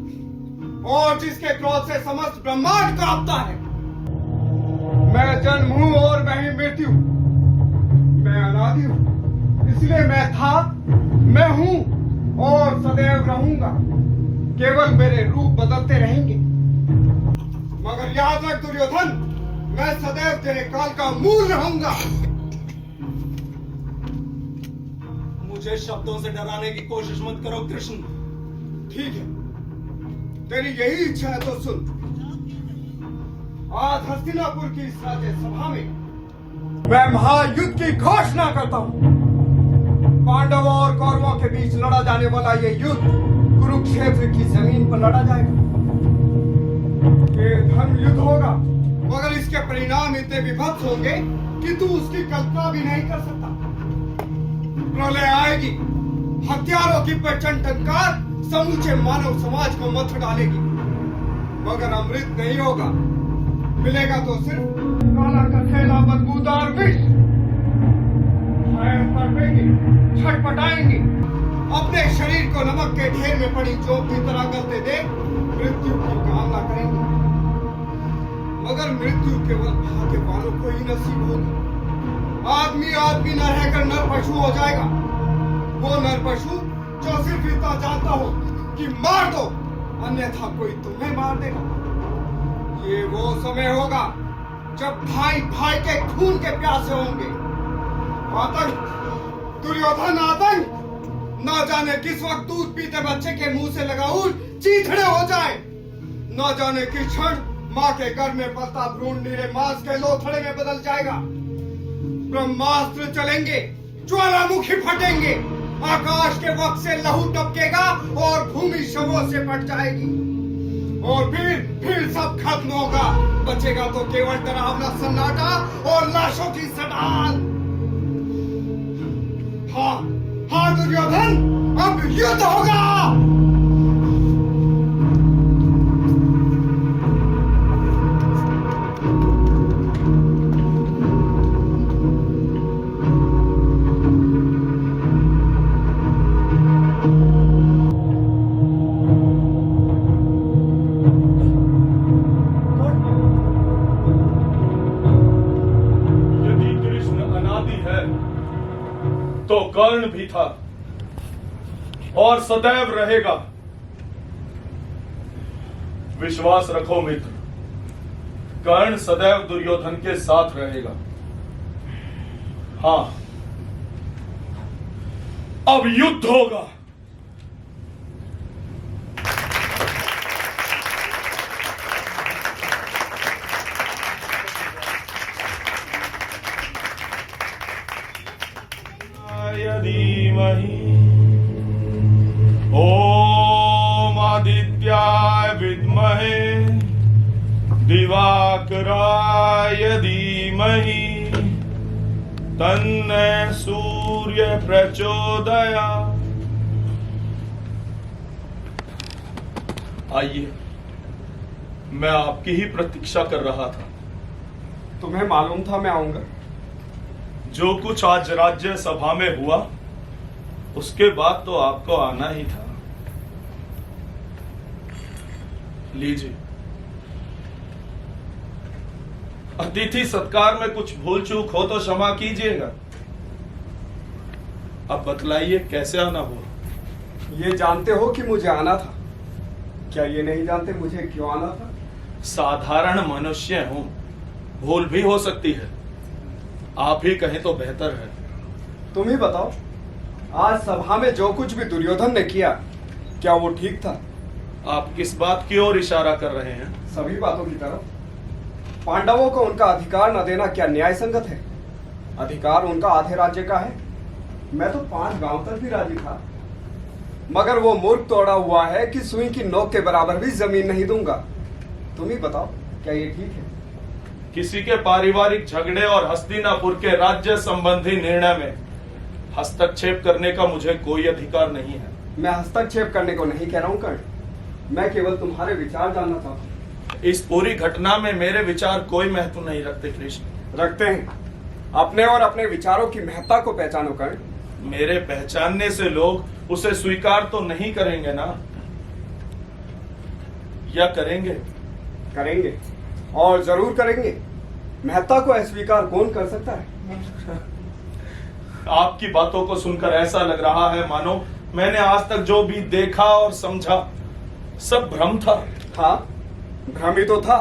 और जिसके क्रोध से समस्त ब्रह्मांड कांपता है। मैं जन्म हूं और मैं ही मृत्यु। मैं अनादि हूं, इसलिए मैं था, मैं हूं और सदैव रहूंगा। केवल मेरे रूप बदलते रहेंगे, मगर याद रख दुर्योधन, मैं सदैव तेरे काल का मूल रहूंगा। मुझे शब्दों से डराने की कोशिश मत करो कृष्ण। ठीक है, तेरी यही इच्छा है तो सुन। आज हस्तिनापुर की इस राज्य सभा में मैं महायुद्ध की घोषणा करता हूं। पांडवों और कौरवों के बीच लड़ा जाने वाला ये युद्ध कुरुक्षेत्र की जमीन पर लड़ा जाएगा। ये धर्म युद्ध होगा, मगर इसके परिणाम इतने विभत्स होंगे कि तू उसकी कल्पना भी नहीं कर सकता। प्रलय आएगी, हथियारों की प्रचंड टंकार समूचे मानव समाज को मत डालेगी, मगर अमृत नहीं होगा। मिलेगा तो सिर्फ काला कसेला बदबूदार विष। तड़पेंगे, छटपटाएंगे, अपने शरीर को नमक के ढेर में पड़ी जोक की तरह गलते देख मृत्यु की कामना करेंगे, मगर मृत्यु केवल भाग्यवानों को ही नसीब होगी। आदमी आदमी न रहकर नर पशु हो जाएगा। वो नर पशु जो सिर्फ इतना जानता हो कि मार दो, अन्यथा कोई तुम्हें मार देगा। ये वो समय होगा जब भाई भाई के खून के प्यासे होंगे। आतंक, दुर्योधन आतंक, न जाने किस वक्त दूध पीते बच्चे के मुंह से लगाऊं चीथड़े हो जाए। न जाने किस क्षण माँ के घर में पलता भ्रूण नीरे मांस के लोथड़े में बदल जाएगा। ब्रह्मास्त्र चलेंगे, ज्वालामुखी फटेंगे, आकाश के वक्त से लहू टपकेगा और भूमि शवों से फट जाएगी। और फिर सब खत्म होगा। बचेगा तो केवल डरावना सन्नाटा और लाशों की सड़ाल। हाँ दुर्योधन, अब युद्ध होगा। तो कर्ण भी था और सदैव रहेगा। विश्वास रखो मित्र, कर्ण सदैव दुर्योधन के साथ रहेगा। हाँ, अब युद्ध होगा। धीमहि ओम आदित्याय विद्महे दिवाकराय धीमहि तन्नः सूर्य प्रचोदयात्। आइए, मैं आपकी ही प्रतीक्षा कर रहा था। तुम्हें मालूम था मैं आऊंगा? जो कुछ आज राज्य सभा में हुआ उसके बाद तो आपको आना ही था। लीजिए, अतिथि सत्कार में कुछ भूल चूक हो तो क्षमा कीजिएगा। अब बतलाइए कैसे आना हुआ? ये जानते हो कि मुझे आना था, क्या ये नहीं जानते मुझे क्यों आना था? साधारण मनुष्य हूं, भूल भी हो सकती है। आप ही कहें तो बेहतर है। तुम ही बताओ, आज सभा में जो कुछ भी दुर्योधन ने किया, क्या वो ठीक था? आप किस बात की ओर इशारा कर रहे हैं? सभी बातों की तरफ। पांडवों को उनका अधिकार न देना क्या न्याय संगत है? अधिकार उनका आधे राज्य का है। मैं तो 5 गांव तक भी राजी था, मगर वो मूर्ख तोड़ा हुआ है कि सुई की नोक के बराबर भी जमीन नहीं दूंगा। तुम ही बताओ, क्या ये ठीक है? किसी के पारिवारिक झगड़े और हस्तिनापुर के राज्य संबंधी निर्णय में हस्तक्षेप करने का मुझे कोई अधिकार नहीं है। मैं हस्तक्षेप करने को नहीं कह रहा हूं कर्ण, मैं केवल तुम्हारे विचार जानना चाहता हूं। इस पूरी घटना में मेरे विचार कोई महत्व नहीं रखते कृष्ण। रखते हैं। अपने और अपने विचारों की महत्ता को पहचानो कर्ण। मेरे पहचानने से लोग उसे स्वीकार तो नहीं करेंगे ना? या करेंगे? करेंगे, और जरूर करेंगे। महत्ता को अस्वीकार कौन कर सकता है? आपकी बातों को सुनकर ऐसा लग रहा है मानो मैंने आज तक जो भी देखा और समझा सब भ्रम था। हाँ, भ्रम ही तो था,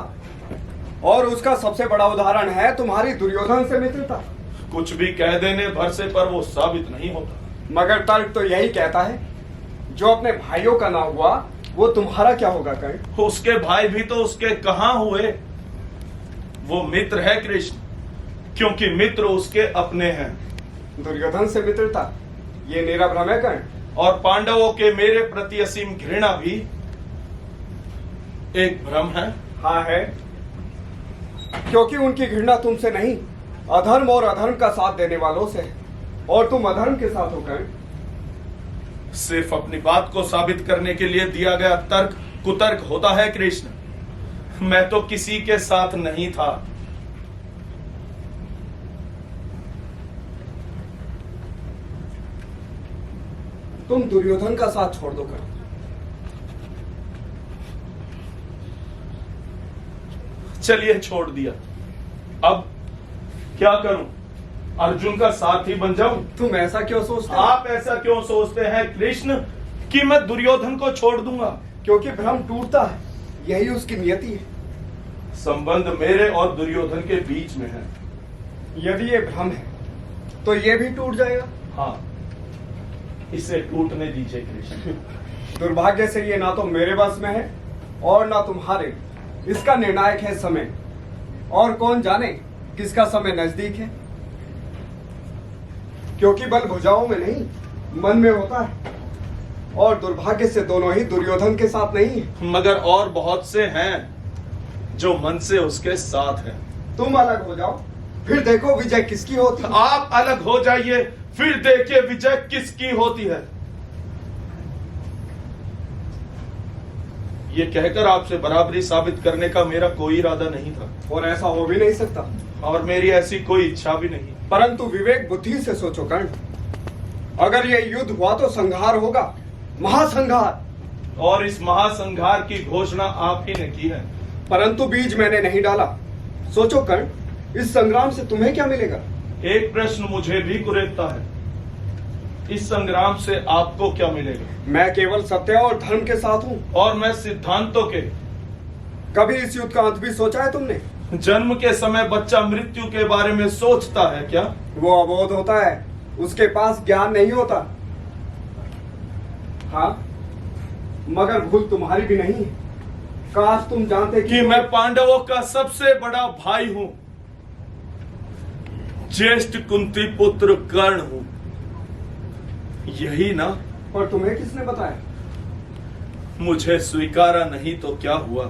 और उसका सबसे बड़ा उदाहरण है तुम्हारी दुर्योधन से मित्रता। कुछ भी कह देने भर से पर वो साबित नहीं होता। मगर तर्क तो यही कहता है, जो अपने भाइयों का ना हुआ वो तुम्हारा क्या होगा कर्ण? उसके भाई भी तो उसके कहां हुए? वो मित्र है कृष्ण, क्योंकि मित्र उसके अपने हैं। दुर्योधन से मित्रता ये मेरा भ्रम है कर्ण। और पांडवों के मेरे प्रति असीम घृणा भी एक भ्रम है। हाँ है, क्योंकि उनकी घृणा तुमसे नहीं, अधर्म और अधर्म का साथ देने वालों से है, और तुम अधर्म के साथ हो कर्ण। सिर्फ अपनी बात को साबित करने के लिए दिया गया तर्क कुतर्क होता है कृष्ण। मैं तो किसी के साथ नहीं था। तुम दुर्योधन का साथ छोड़ दो कर्ण। चलिए, छोड़ दिया। अब क्या करूं? अर्जुन का साथ ही बन जाऊं? तुम ऐसा क्यों सोचते हो? आप ऐसा क्यों सोचते हैं कृष्ण कि मैं दुर्योधन को छोड़ दूंगा? क्योंकि भ्रम टूटता है, यही उसकी नियति है। संबंध मेरे और दुर्योधन के बीच में है। यदि ये भ्रम है तो ये भी टूट जाएगा। हाँ, इसे टूटने दीजिए कृष्ण। दुर्भाग्य से ये ना तो मेरे बस में है और ना तुम्हारे। इसका निर्णायक है समय, और कौन जाने किसका समय नजदीक है। क्योंकि बल भुजाओं में नहीं, मन में होता है, और दुर्भाग्य से दोनों ही दुर्योधन के साथ नहीं है। मगर और बहुत से हैं जो मन से उसके साथ हैं। तुम अलग हो जाओ, फिर देखो विजय किसकी होती है। आप अलग हो जाइए, फिर देखिए विजय किसकी होती है। ये कहकर आपसे बराबरी साबित करने का मेरा कोई इरादा नहीं था, और ऐसा हो भी नहीं सकता, और मेरी ऐसी कोई इच्छा भी नहीं। परंतु विवेक बुद्धि से सोचो कर्ण। अगर ये युद्ध हुआ तो संहार होगा, महासंहार, और इस महासंहार की घोषणा आप ही ने की है। परंतु बीज मैंने नहीं डाला। सोचो कर्ण, इस संग्राम से तुम्हें क्या मिलेगा? एक प्रश्न मुझे भी कुरेदता है। इस संग्राम से आपको क्या मिलेगा? मैं केवल सत्य और धर्म के साथ हूँ। और मैं सिद्धांतों के। कभी इस युद्ध का अंत भी सोचा है तुमने? जन्म के समय बच्चा मृत्यु के बारे में सोचता है क्या? वो अबोध होता है, उसके पास ज्ञान नहीं होता। हाँ, मगर भूल तुम्हारी भी नहीं है। काश तुम जानते कि मैं पांडवों का सबसे बड़ा भाई हूं, ज्येष्ठ कुंती पुत्र कर्ण हूं, यही ना? पर तुम्हें किसने बताया? मुझे स्वीकारा नहीं तो क्या हुआ,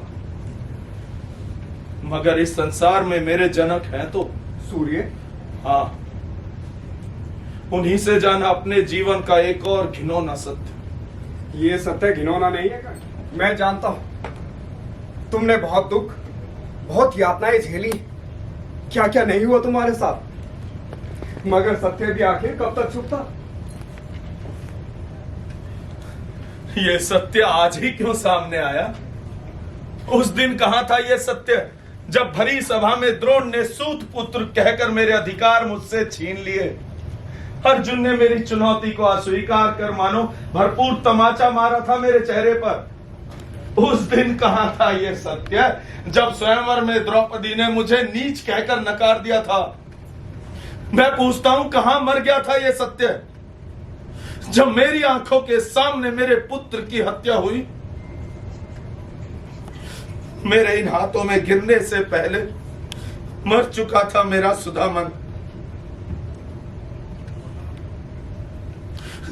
मगर इस संसार में मेरे जनक हैं तो। सूर्य? हाँ, उन्हीं से जाना अपने जीवन का एक और घिनौना सत्य। ये सत्य घिनौना नहीं है। मैं जानता हूं तुमने बहुत दुख, बहुत यातनाएं झेली। क्या क्या नहीं हुआ तुम्हारे साथ, मगर सत्य भी आखिर कब तक छुपता? ये सत्य आज ही क्यों सामने आया? उस दिन कहां था ये सत्य जब भरी सभा में द्रोण ने सूत पुत्र कहकर मेरे अधिकार मुझसे छीन लिए? अर्जुन ने मेरी चुनौती को अस्वीकार कर मानो भरपूर तमाचा मारा था मेरे चेहरे पर। उस दिन कहां था ये सत्य जब स्वयंवर में द्रौपदी ने मुझे नीच कहकर नकार दिया था? मैं पूछता हूं कहां मर गया था ये सत्य जब मेरी आंखों के सामने मेरे पुत्र की हत्या हुई? मेरे इन हाथों में गिरने से पहले मर चुका था मेरा सुदामन।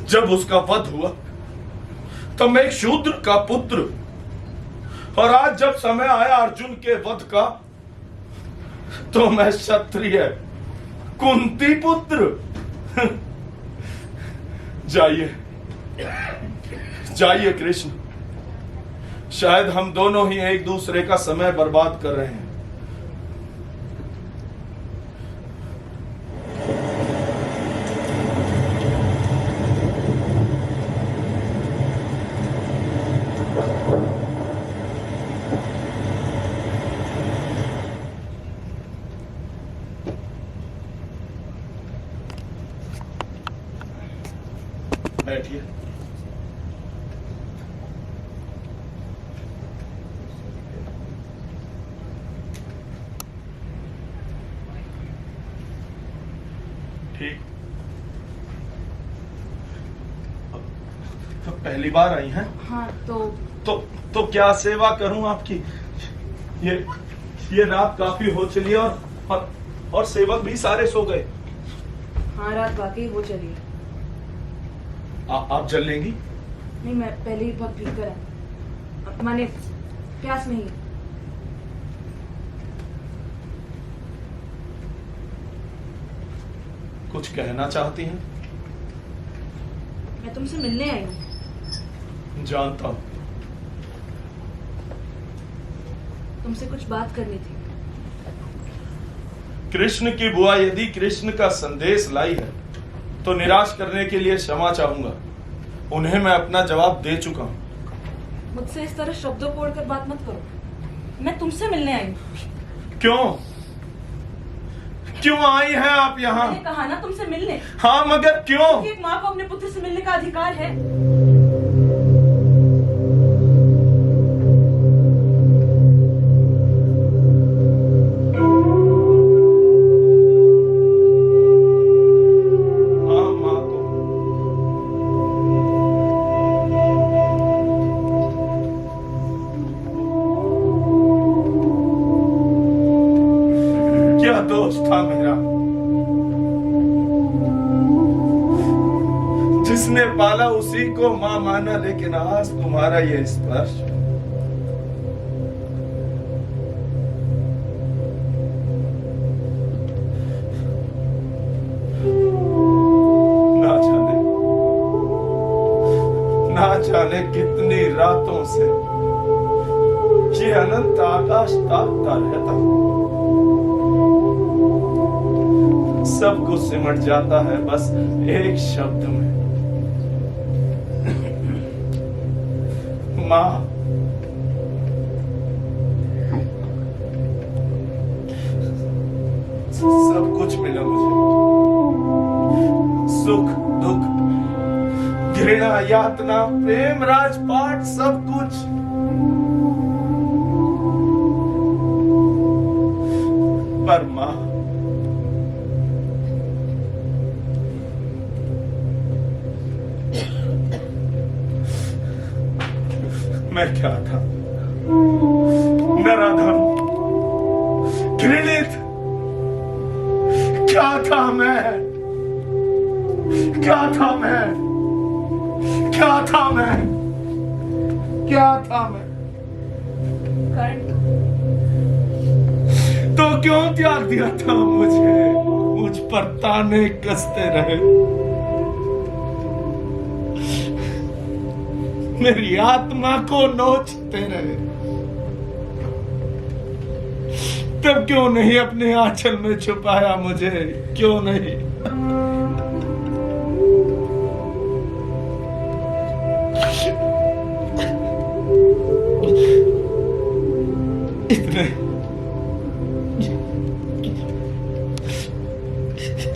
जब उसका वध हुआ तब मैं एक शूद्र का पुत्र, और आज जब समय आया अर्जुन के वध का तो मैं क्षत्रिय कुंती पुत्र। जाइए जाइए कृष्ण, शायद हम दोनों ही एक दूसरे का समय बर्बाद कर रहे हैं। बैठिए। ठीक, तो पहली बार आई हैं? हाँ, तो क्या सेवा करूं आपकी? ये रात काफी हो चली और सेवक भी सारे सो गए। हाँ, रात वाकई हो चली है। आप जल लेंगी? नहीं, मैं पहले ही बहुत भीतर है, माने प्यास नहीं है। कुछ कहना चाहती हैं? मैं तुमसे मिलने आई हूँ। जानता हूं। तुमसे कुछ बात करनी थी। कृष्ण की बुआ यदि कृष्ण का संदेश लाई है तो निराश करने के लिए क्षमा चाहूंगा। उन्हें मैं अपना जवाब दे चुका हूं। मुझसे इस तरह शब्दों को ओढ़कर बात मत करो। मैं तुमसे मिलने आई हूँ। क्यों आई हैं आप यहाँ? मैंने कहा ना तुमसे मिलने। हाँ, मगर क्यों? क्योंकि एक माँ को अपने पुत्र से मिलने का अधिकार है। दोष था मेरा? जिसने पाला उसी को मां माना, लेकिन आज तुम्हारा ये स्पर्श। ना जाने कितनी रातों से ये अनंत आकाश ताकता रहता हूं। सब कुछ सिमट जाता है बस एक शब्द में, मां। सब कुछ मिला मुझे, सुख दुख घृणा, यातना, प्रेम, राजपाट, सब कुछ। पर मां, मैं क्या था? नराधम, घृणित, क्या था मैं? क्या था मैं? क्या था मैं? क्या था मैं? तो क्यों त्याग दिया था मुझे? मुझ पर ताने कसते रहे, मेरी आत्मा को नोचते रहे। तब क्यों नहीं अपने आंचल में छुपाया मुझे? क्यों नहीं?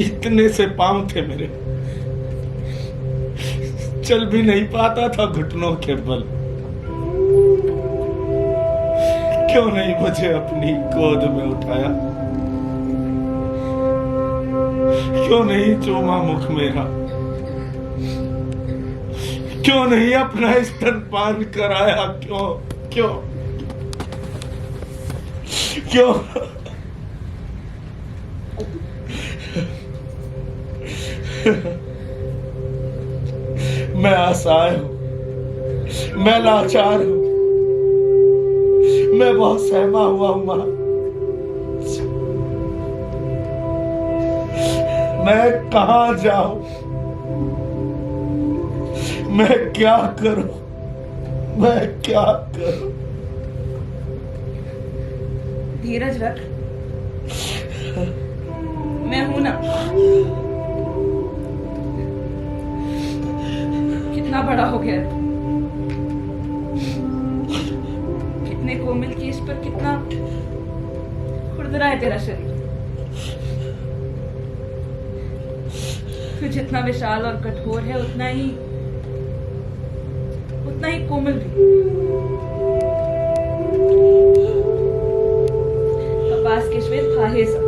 इतने से पांव थे मेरे, चल भी नहीं पाता था घुटनों के बल। क्यों नहीं मुझे अपनी गोद में उठाया? क्यों नहीं चूमा मुख मेरा? क्यों नहीं अपना स्तनपान कराया? क्यों क्यों क्यों? मैं असहाय हूं, मैं लाचार हूं, मैं बहुत सहमा हुआ हूं मां। मैं कहां जाऊं? मैं क्या करूं? मैं क्या करूं? धीरज रख, मैं हूं ना। कितना बड़ा हो गया, कितने कोमल केस पर कितना खुरदरा है तेरा शरीर। तू जितना विशाल और कठोर है उतना ही कोमल भी। कपास के श्वेत फाहे सा।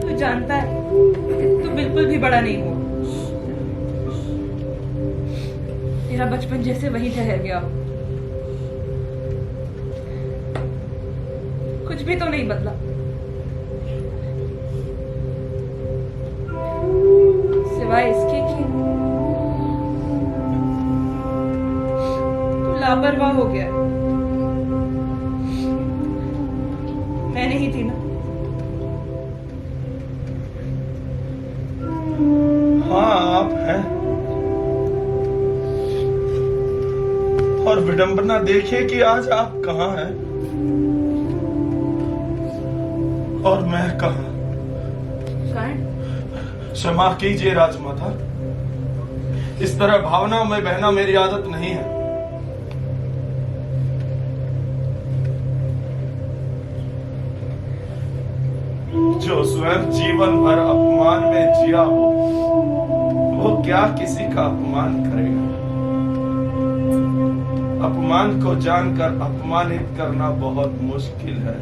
तू जानता है तू बिल्कुल भी बड़ा नहीं हुआ। तेरा बचपन जैसे वही ठहर गया, कुछ भी तो नहीं बदला। सिवाय इसके कि तू लापरवाह हो गया। मैं नहीं थी ना। हाँ आप हैं, और विडंबना देखिए कि आज आप कहां हैं और मैं कहां। क्षमा कीजिए राजमाता, इस तरह भावनाओं में बहना मेरी आदत नहीं है। जो स्वयं जीवन भर अपमान में जिया हो, वो क्या किसी का अपमान करेगा? अपमान को जानकर अपमानित करना बहुत मुश्किल है।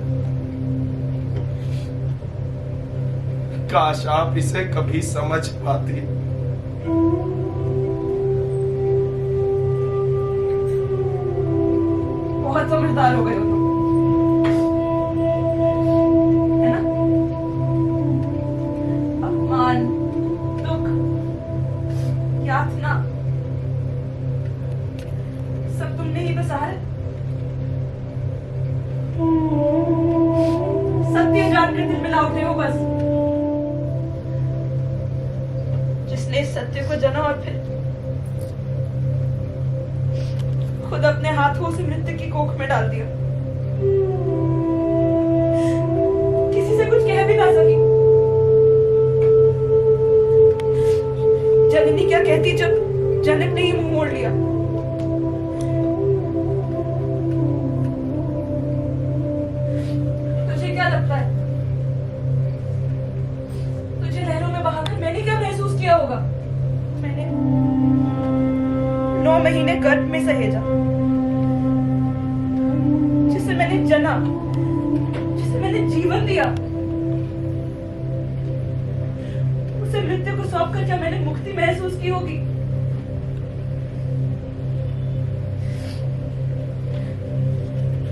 काश आप इसे कभी समझ पाती। बहुत समझदार हो गए हो तुम, है ना? अपमान, दुख, यातना सब तुमने ही बसा है। सत्य जानकर दिल मिला उठे हो बस। जिसने इस सत्य को जाना और फिर खुद अपने हाथों से मृत्यु की कोख में डाल दिया। किसी से कुछ कह भी ना सकी। जननी क्या कहती जब जनक ने ही मुंह मोड़ लिया। तुझे क्या लगता है तुझे लहरों महीने गर्भ में सहेजा, जिसे मैंने जना, जिसे मैंने जीवन दिया, उसे मृत्यु को सौंप कर क्या मैंने मुक्ति महसूस की होगी?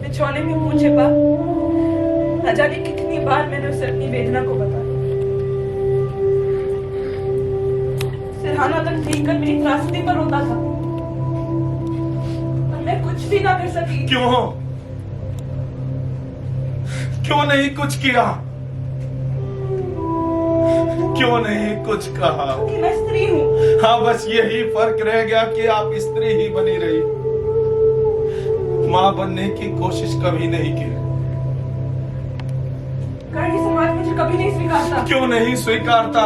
बिछौने में मुंह छिपा, न जाने कितनी बार मैंने उसे अपनी वेदना को बताया। सिरहाना तक ठीक कर मेरी त्रासदी पर रोता था, और मैं कुछ भी ना कर सकी। क्यों नहीं कुछ किया? क्यों नहीं कुछ कहा? क्योंकि मैं स्त्री हूँ। हाँ, बस यही फर्क रह गया कि आप स्त्री ही बनी रही, माँ बनने की कोशिश कभी नहीं की। कारण ये समाज मुझे कभी नहीं स्वीकारता। क्यों नहीं स्वीकारता?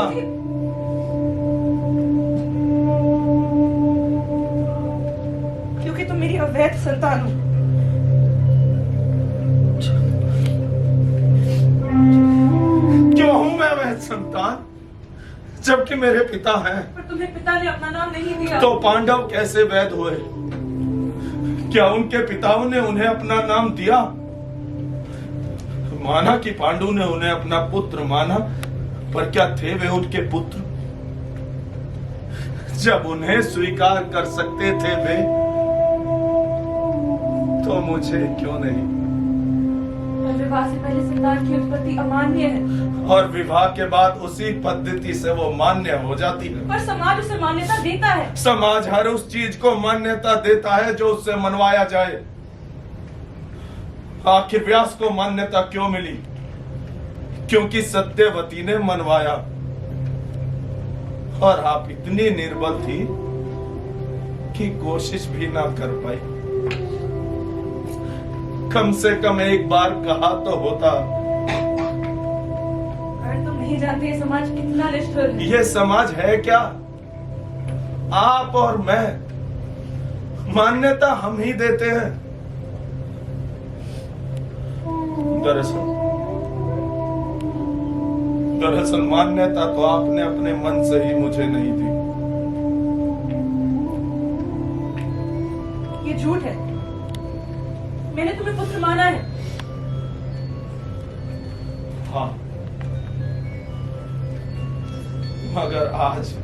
क्योंकि तुम मेरी अवैध संतान हो। क्यों हूं मैं अवैध संतान, जबकि मेरे पिता हैं? पर तुम्हें पिता ने अपना नाम नहीं दिया। तो पांडव कैसे वैध हुए? क्या उनके पिताओं ने उन्हें अपना नाम दिया? माना कि पांडु ने उन्हें अपना पुत्र माना, पर क्या थे वे उनके पुत्र? जब उन्हें स्वीकार कर सकते थे वे, तो मुझे क्यों नहीं? विवाह से पहले संतान की उत्पत्ति अमान्य है, और विवाह के बाद उसी पद्धति से वो मान्य हो जाती है। पर समाज उसे मान्यता देता है। समाज हर उस चीज को मान्यता देता है जो उससे मनवाया जाए। आखिर व्यास को मान्यता क्यों मिली? क्योंकि सत्यवती ने मनवाया, और आप इतनी निर्बल थी कि कोशिश भी ना कर पाई। कम से कम एक बार कहा तो होता। तुम नहीं जानते ये समाज कितना निष्ठुर है। ये समाज है क्या? आप और मैं, मान्यता हम ही देते हैं। दरअसल मान्यता तो आपने अपने मन से ही मुझे नहीं दी। ये झूठ है। मैंने तुम्हें पुत्र माना है। हाँ, मगर आज,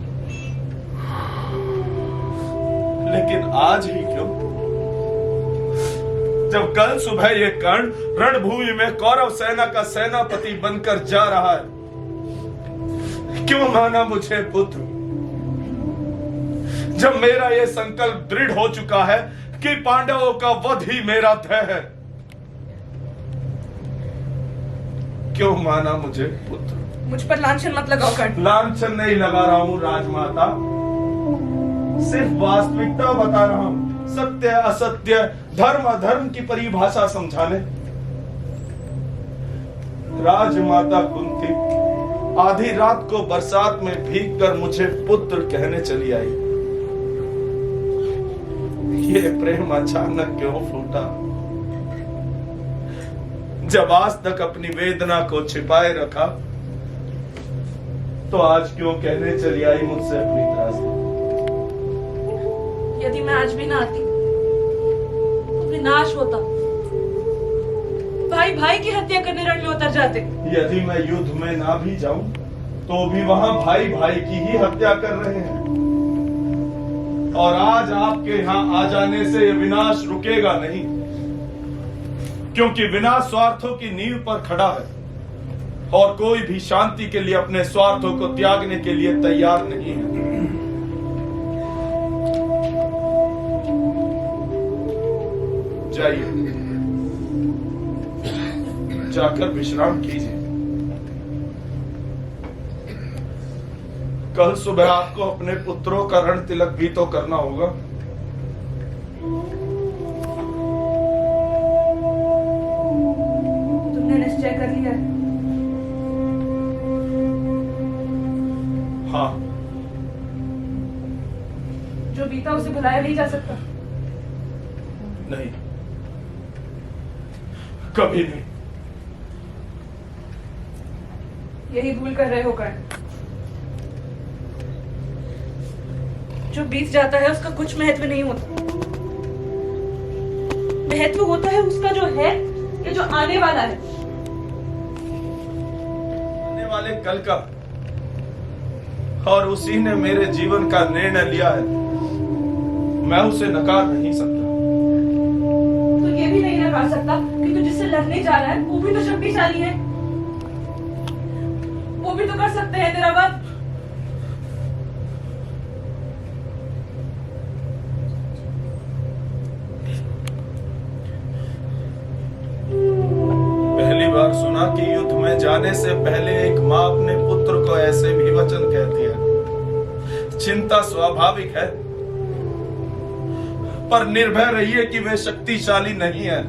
लेकिन आज ही क्यों? जब कल सुबह ये कर्ण रणभूमि में कौरव सेना का सेनापति बनकर जा रहा है, क्यों माना मुझे पुत्र? जब मेरा ये संकल्प दृढ़ हो चुका है कि पांडवों का वध ही मेरा तय है, क्यों माना मुझे पुत्र? मुझ पर लांछन मत लगाओ कर्ण। लांछन नहीं लगा रहा हूं राजमाता, सिर्फ वास्तविकता बता रहा हूं। सत्य असत्य, धर्म अधर्म की परिभाषा समझाने। राजमाता कुंती आधी रात को बरसात में भीगकर मुझे पुत्र कहने चली आई। ये प्रेम अचानक क्यों फूटा? जब आज तक अपनी वेदना को छिपाए रखा, तो आज क्यों कहने चली आई मुझसे अपनी त्रासदी? यदि मैं आज भी ना आती तो विनाश होता। भाई भाई की हत्या करने रण में उतर जाते। यदि मैं युद्ध में ना भी जाऊं, तो भी वहां भाई भाई की ही हत्या कर रहे हैं। और आज आपके यहां आ जाने से यह विनाश रुकेगा नहीं, क्योंकि विनाश स्वार्थों की नींव पर खड़ा है, और कोई भी शांति के लिए अपने स्वार्थों को त्यागने के लिए तैयार नहीं है। जाइए, जाकर विश्राम कीजिए। कल सुबह आपको अपने पुत्रों का रण तिलक भी तो करना होगा। तुमने निश्चय कर लिया है? हाँ। जो बीता उसे भुलाया नहीं जा सकता। नहीं, कभी नहीं। यही भूल कर रहे हो कर्ण। जो बीत जाता है उसका कुछ महत्व नहीं होता। महत्व होता है उसका जो है या जो आने वाला है। आने वाले कल का, और उसी ने मेरे जीवन का निर्णय लिया है। मैं उसे नकार नहीं सकता। तो ये भी नहीं नकार सकता कि तू जिससे लड़ने जा रहा है वो भी तो शक्तिशाली है, वो भी तो कर सकते हैं तेरा वध। पहली बार सुना कि युद्ध में जाने से पहले एक माँ अपने पुत्र को ऐसे भी वचन कहती है। चिंता स्वाभाविक है, पर निर्भय रहिए कि वे शक्तिशाली नहीं है,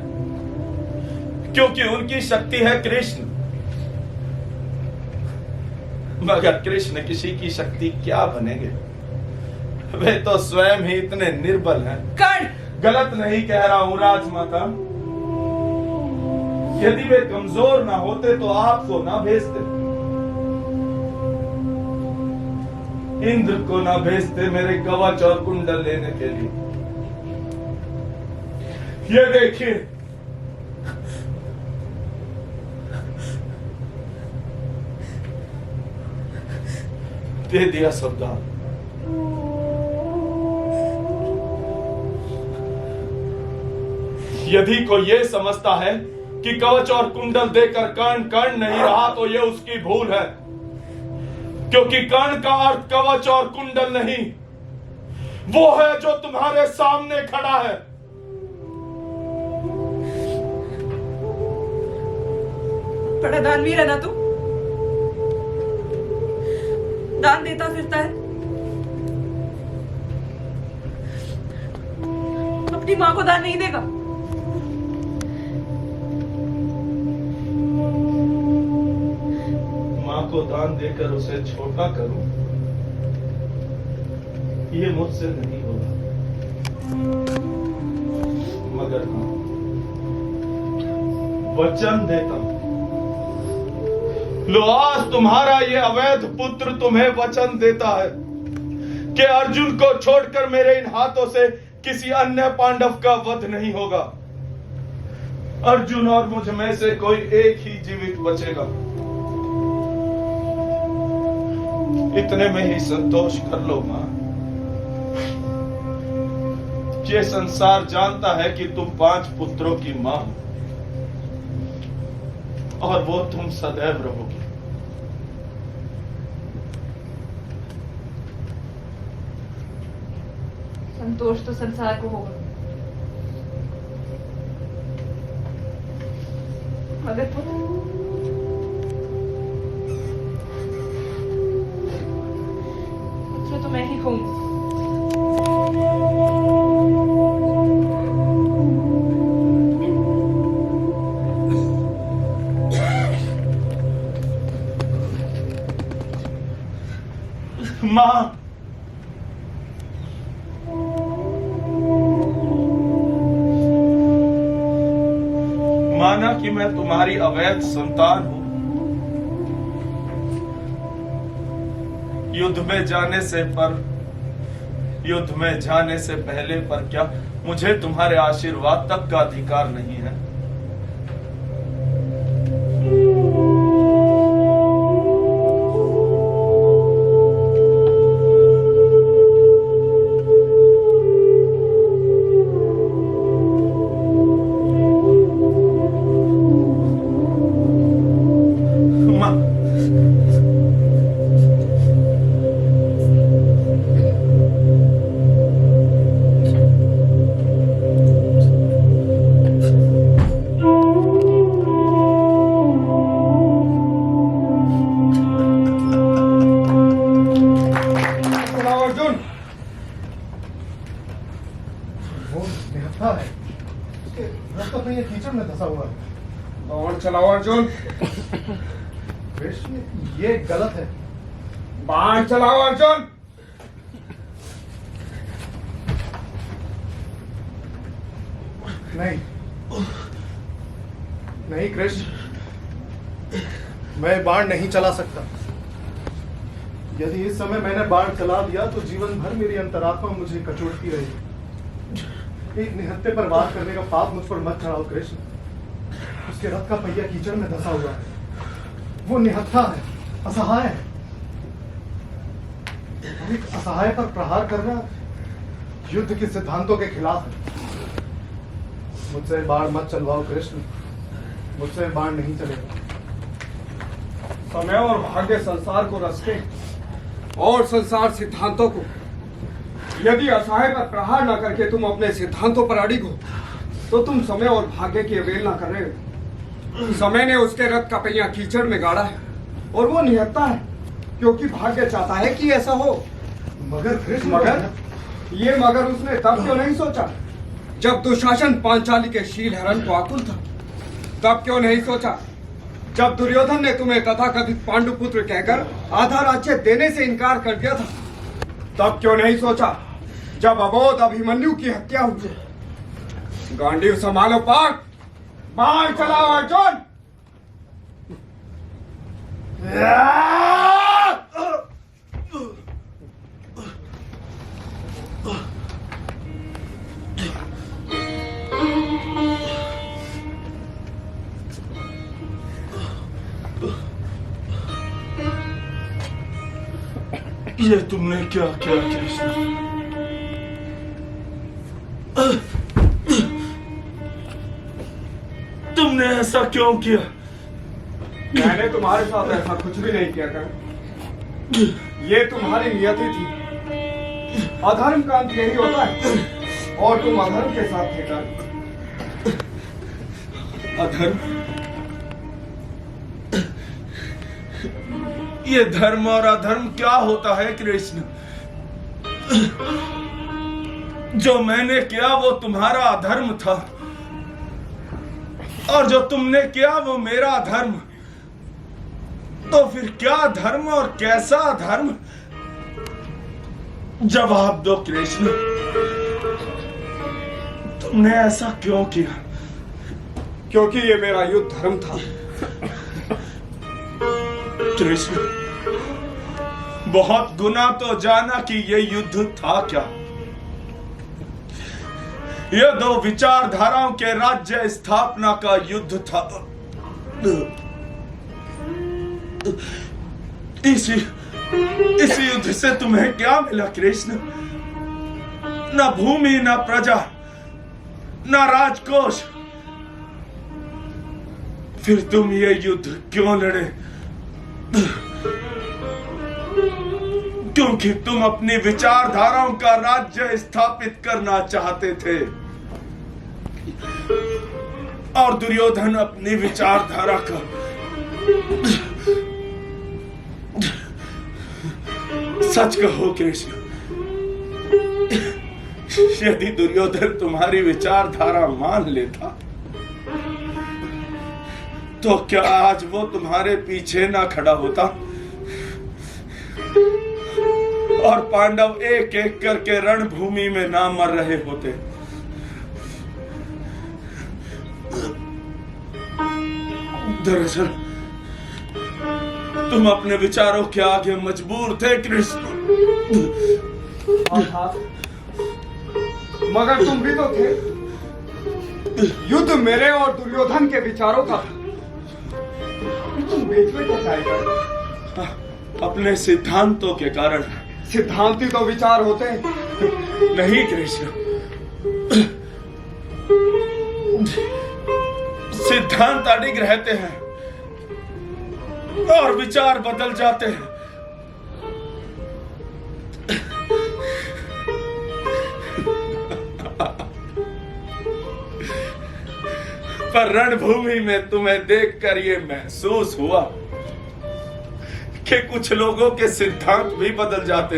क्योंकि उनकी शक्ति है कृष्ण। मगर कृष्ण किसी की शक्ति क्या बनेंगे? वे तो स्वयं ही इतने निर्बल हैं। कर्ण, गलत नहीं कह रहा हूं राजमाता। यदि वे कमजोर ना होते तो आपको ना भेजते, इंद्र को ना भेजते मेरे कवच और कुंडल लेने के लिए। ये देखिए, दे दिया सरदार। यदि कोई ये समझता है कि कवच और कुंडल देकर कर्ण नहीं रहा तो ये उसकी भूल है, क्योंकि कर्ण का अर्थ कवच और कुंडल नहीं, वो है जो तुम्हारे सामने खड़ा है। बड़ा दानवीर है ना तू, दान देता फिरता है। अपनी मां को दान नहीं देगा? मां को दान देकर उसे छोटा करूं, ये मुझसे नहीं होगा। मगर हाँ, वचन देता हूं। लो, आज तुम्हारा ये अवैध पुत्र तुम्हें वचन देता है कि अर्जुन को छोड़कर मेरे इन हाथों से किसी अन्य पांडव का वध नहीं होगा। अर्जुन और मुझ में से कोई एक ही जीवित बचेगा। इतने में ही संतोष कर लो मां। ये संसार जानता है कि तुम 5 पुत्रों की मां हो, और वो तुम सदैव रहोगी। संतोष तो संसार को होगा, मगर पुत्र तो मैं ही होऊंगी। मां, माना कि मैं तुम्हारी अवैध संतान हूं। युद्ध में जाने से पहले पर क्या मुझे तुम्हारे आशीर्वाद तक का अधिकार नहीं है? और चलाओ अर्जुन। ये गलत है। बाण चलाओ अर्जुन। नहीं नहीं कृष्ण, मैं बाण नहीं चला सकता। यदि इस समय मैंने बाण चला दिया तो जीवन भर मेरी अंतरात्मा मुझे कचोटती रहेगी। एक निहत्थे पर वार करने का पाप मुझ पर मत चढ़ाओ कृष्ण। उसके रथ का पहिया कीचड़ में धंसा हुआ है। वो निहत्था है, असहाय है। एक असहाय पर प्रहार करना युद्ध के सिद्धांतों के खिलाफ है। मुझसे बाण मत चलवाओ कृष्ण, मुझसे बाण नहीं चलेगा। समय और भाग्य संसार को रचते और संसार सिद्धांतों को। यदि असहाय पर प्रहार न करके तुम अपने सिद्धांतों पर अड़िग हो तो तुम समय और भाग्य की अवहेलना कर रहे हो। समय ने उसके रथ का पहिया कीचड़ में गाड़ा है और वो निहत्था है क्योंकि भाग्य चाहता है कि ऐसा हो। मगर कृष्ण, मगर उसने तब क्यों नहीं सोचा जब दुशासन पांचाली के शील हरण को आकुल था? तब क्यों नहीं सोचा जब दुर्योधन ने तुम्हें तथाकथित पांडुपुत्र कहकर आधा राज्य देने से इनकार कर दिया था? तब क्यों नहीं सोचा जब अबोध अभिमन्यु की हत्या हुई? गांडीव संभालो पार्थ, बाण चलाओ अर्जुन। ये तुमने क्या किया कृष्ण? तुमने ऐसा क्यों किया? मैंने तुम्हारे साथ ऐसा कुछ भी नहीं किया कर। ये तुम्हारी नियति थी। अधर्म का अंत यही होता है और तुम अधर्म के साथ थे कर। अधर्म? ये धर्म और अधर्म क्या होता है कृष्ण? जो मैंने किया वो तुम्हारा अधर्म था और जो तुमने किया वो मेरा धर्म। तो फिर क्या धर्म और कैसा धर्म? जवाब दो कृष्ण, तुमने ऐसा क्यों किया? क्योंकि ये मेरा युद्ध धर्म था। कृष्ण, बहुत गुना तो जाना कि ये युद्ध था क्या। ये दो विचारधाराओं के राज्य स्थापना का युद्ध था। इस युद्ध से तुम्हें क्या मिला कृष्ण? न भूमि, न प्रजा, न राजकोष। फिर तुम ये युद्ध क्यों लड़े? क्योंकि तुम अपनी विचारधाराओं का राज्य स्थापित करना चाहते थे और दुर्योधन अपनी विचारधारा का। सच कहो कृष्ण, यदि दुर्योधन तुम्हारी विचारधारा मान लेता तो क्या आज वो तुम्हारे पीछे ना खड़ा होता और पांडव एक एक करके रणभूमि में ना मर रहे होते? दरअसल तुम अपने विचारों के आगे मजबूर थे कृष्ण। मगर तुम भी तो थे। युद्ध मेरे और दुर्योधन के विचारों का था। तुम बीच में क्या जाएगा? अपने सिद्धांतों के कारण। सिद्धांती तो विचार होते हैं। नहीं कृष्ण, सिद्धांत अडिग रहते हैं और विचार बदल जाते हैं। पर रणभूमि में तुम्हें देखकर ये महसूस हुआ कि कुछ लोगों के सिद्धांत भी बदल जाते।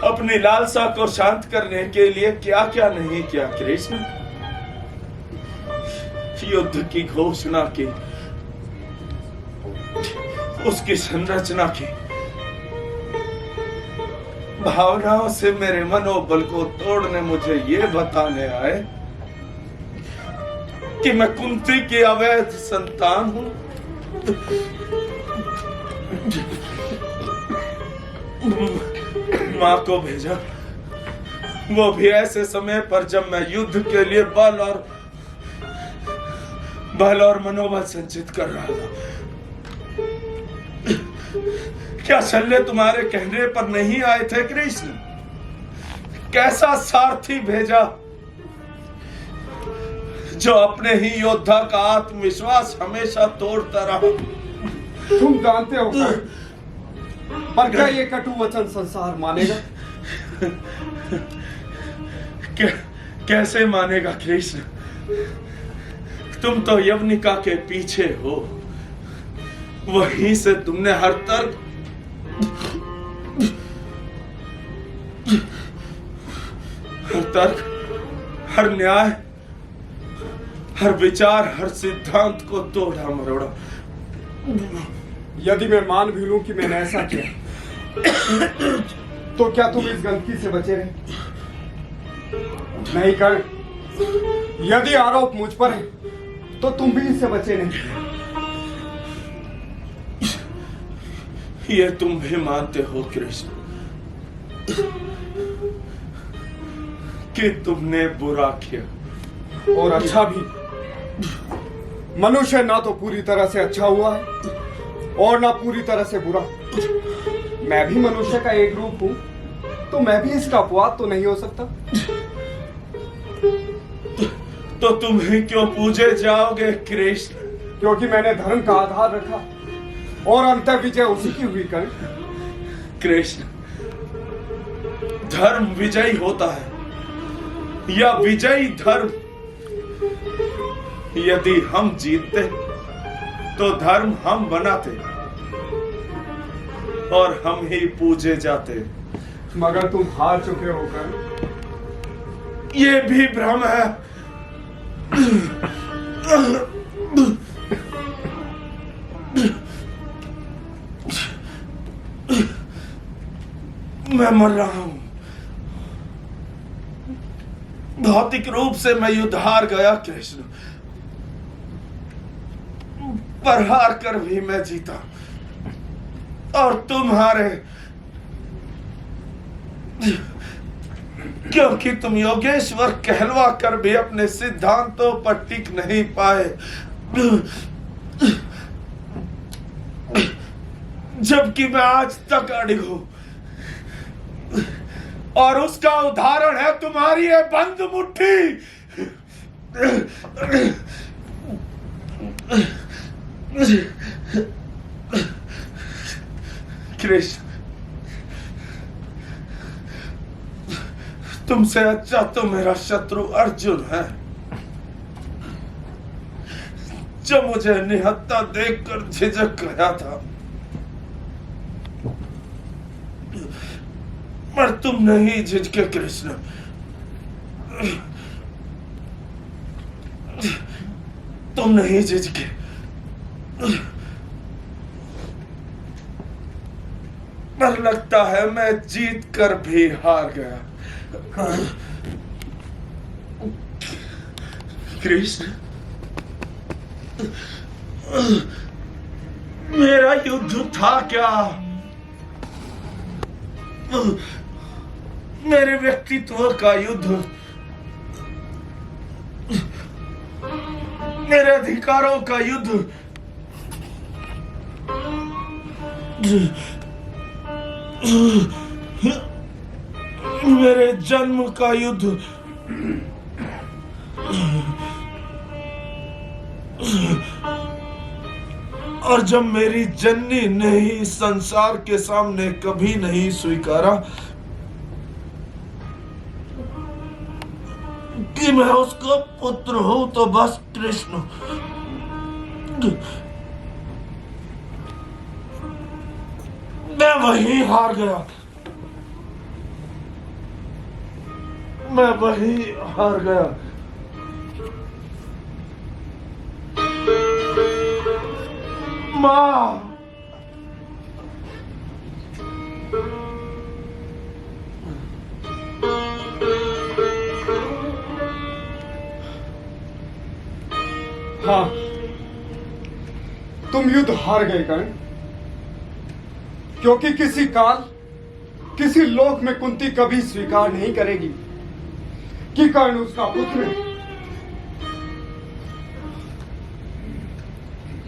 अपनी लालसा को शांत करने के लिए क्या क्या नहीं किया कृष्ण। युद्ध की घोषणा की, उसकी संरचना की, भावनाओं से मेरे मनोबल को तोड़ने मुझे ये बताने आए कि मैं कुंती की अवैध संतान हूं। मां को भेजा, वो भी ऐसे समय पर जब मैं युद्ध के लिए बल और मनोबल संचित कर रहा था। क्या शल्य तुम्हारे कहने पर नहीं आए थे कृष्ण? कैसा सारथी भेजा जो अपने ही योद्धा का आत्मविश्वास हमेशा तोड़ता रहा। तुम जानते हो पर क्या ये कटु वचन संसार मानेगा? कैसे मानेगा कृष्ण? तुम तो यवनिका के पीछे हो, वहीं से तुमने हर तर्क, हर न्याय, हर विचार, हर सिद्धांत को तोड़ा मरोड़ा। यदि मैं मान भी लूं कि मैंने ऐसा किया, तो क्या तुम इस गलती से बचे रहे? नहीं कर। यदि आरोप मुझ पर है, तो तुम भी इससे बचे नहीं। ये तुम भी मानते हो कृष्ण कि तुमने बुरा किया, और अच्छा भी। मनुष्य ना तो पूरी तरह से अच्छा हुआ है और ना पूरी तरह से बुरा। मैं भी मनुष्य का एक रूप हूं, तो मैं भी इसका अपवाद तो नहीं हो सकता। तो तुम ही क्यों पूजे जाओगे कृष्ण? क्योंकि मैंने धर्म का आधार रखा और अंतर विजय उसी की हुई कर। कृष्ण, धर्म विजयी होता है या विजयी धर्म? यदि हम जीतते तो धर्म हम बनाते और हम ही पूजे जाते। मगर तुम हार चुके हो कर। ये भी भ्रम है। मैं मर रहा हूं। भौतिक रूप से मैं युद्ध हार गया कृष्ण, पर हार कर भी मैं जीता और तुम हारे, क्योंकि तुम योगेश्वर कहलवा कर भी अपने सिद्धांतों पर टिक नहीं पाए। जबकि मैं आज तक अड़िग हूं, और उसका उदाहरण है तुम्हारी ये बंद मुट्ठी। कृष्ण, तुमसे अच्छा तो मेरा शत्रु अर्जुन है, जो मुझे निहत्था देखकर झिझक गया था। पर तुम नहीं झिझके कृष्ण। तुम नहीं झिझके। पर लगता है मैं जीत कर भी हार गया। कृष्ण, मेरा युद्ध था क्या? मेरे व्यक्तित्व का युद्ध, मेरे अधिकारों का युद्ध, मेरे जन्म का युद्ध, और जब मेरी जननी ने ही संसार के सामने कभी नहीं स्वीकारा कि मैं उसका पुत्र हूं, तो बस कृष्ण, मैं वहीं हार गया। मैं वहीं हार गया। माँ, हाँ, तुम युद्ध हार गए कर्ण, क्योंकि किसी काल, किसी लोक में कुंती कभी स्वीकार नहीं करेगी कि कर्ण उसका पुत्र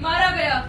मारा गया।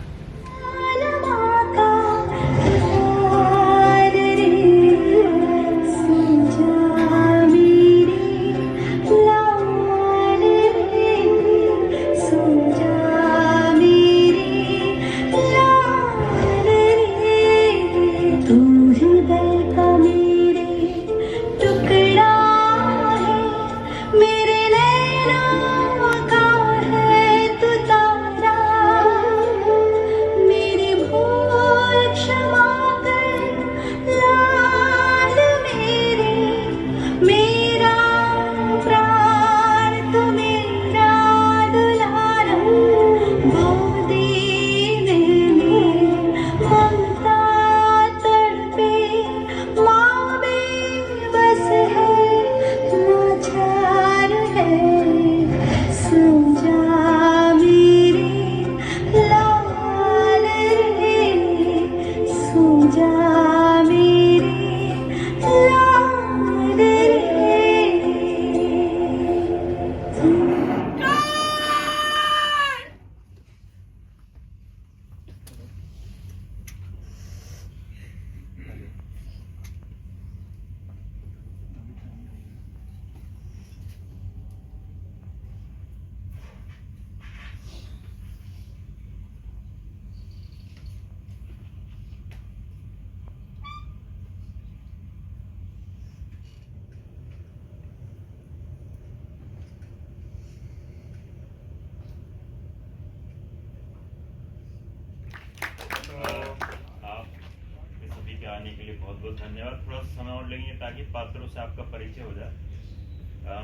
आने के लिए बहुत बहुत धन्यवाद। थोड़ा सा समय और लेंगे ताकि पात्रों से आपका परिचय हो जाए।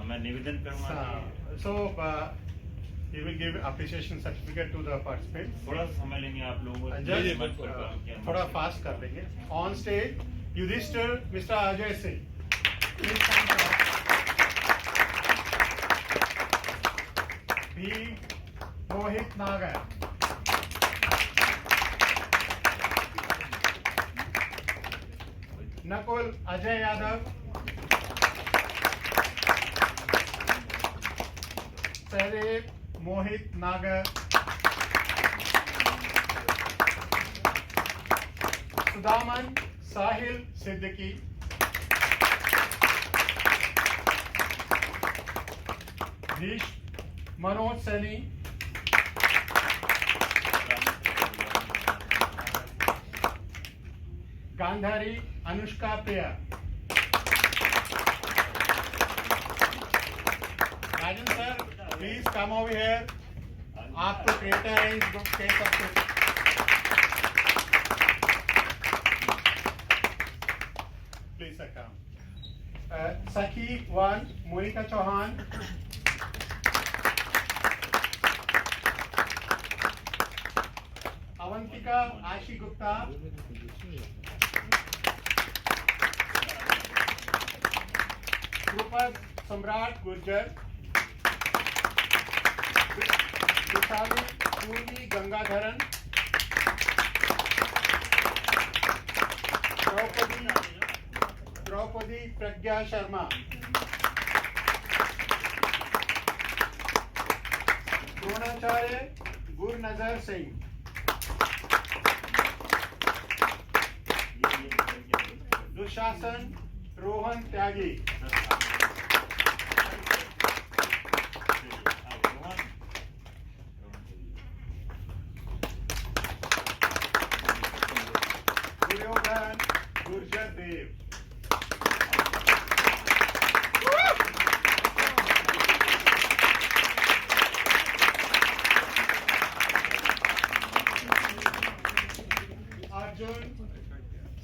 मैं निवेदन करूंगा सो you will give appreciation certificate to the participants. थोड़ा समय लेंगे आप लोगों को, थोड़ा फास्ट कर लेंगे। On stage, Yudhishthir, Mr. Ajay Singh. Please come down. B. Mohit Nagar. Nakul Ajay Yadav, Sahdev Mohit Nagar, Sudaman Sahil Siddiqui, Bhishma Manoj Saini, Gandhari Anushka Priya, Rajan sir please come over here, आप तो क्रिएटर हैं इस ग्रुप के सबसे। Please sir come. Sakhi 1 Monika Chauhan, Avantika आशी गुप्ता, द्रुपद सम्राट गुर्जर, विशाली पूर्वी गंगाधरन, द्रौपदी प्रज्ञा शर्मा, द्रोणाचार्य गुरनजर सिंह, दुशासन रोहन त्यागी, दुर्योधन गुर्जर देव, अर्जुन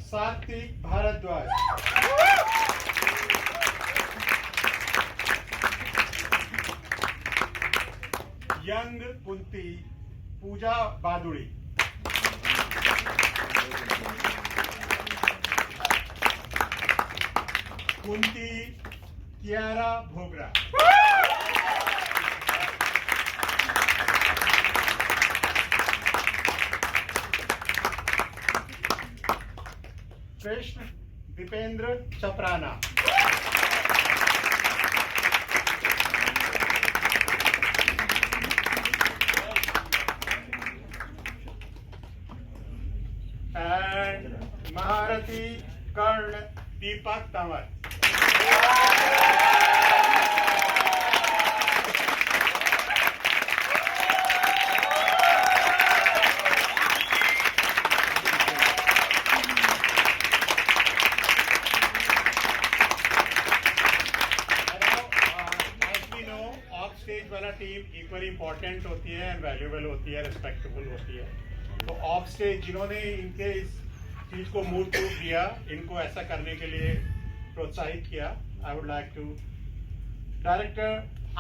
सात्विक भारद्वाज, यंग कुंती पूजा बादुड़ी, कुंती कियारा भोगरा, कृष्ण दीपेंद्र चपराना। And महारथी कर्ण दीपक तंवर। स्टेज वाला टीम इक्वली इंपॉर्टेंट होती है एंड वैल्यूएबल होती है, रिस्पेक्टेबल होती है। तो ऑफ स्टेज जिन्होंने इनके इस चीज को मूड टू दिया, इनको ऐसा करने के लिए प्रोत्साहित किया, I would like to director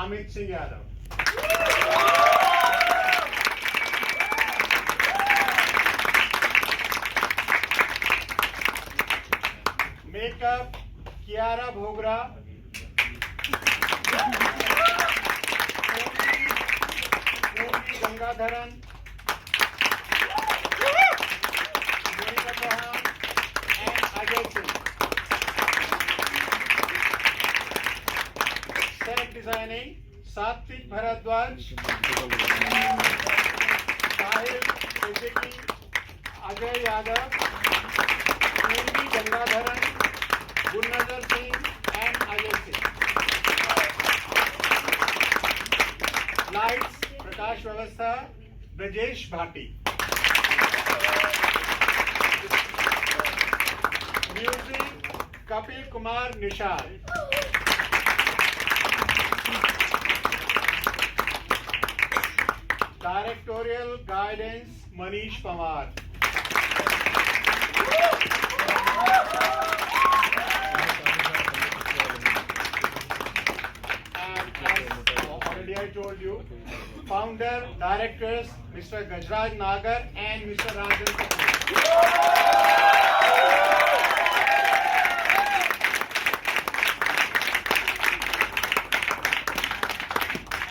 Amit Singh Yadav. Makeup Kiara Bhogra. Gangadharan, Monika Chauhan and Ajay Singh. Set designing Satvik Bhardwaj, Sahil Siddiqui, Ajay Yadav, Purvi Gangadharan, Gurnajar Singh and Ajay Singh. Lights प्रकाश व्यवस्था Brajesh Bhati. Music Kapil Kumar Nishal. Directorial guidance Manish Pawar. I told you, founder, directors, Mr. Gajraj Nagar and Mr. Rajan Kapoor.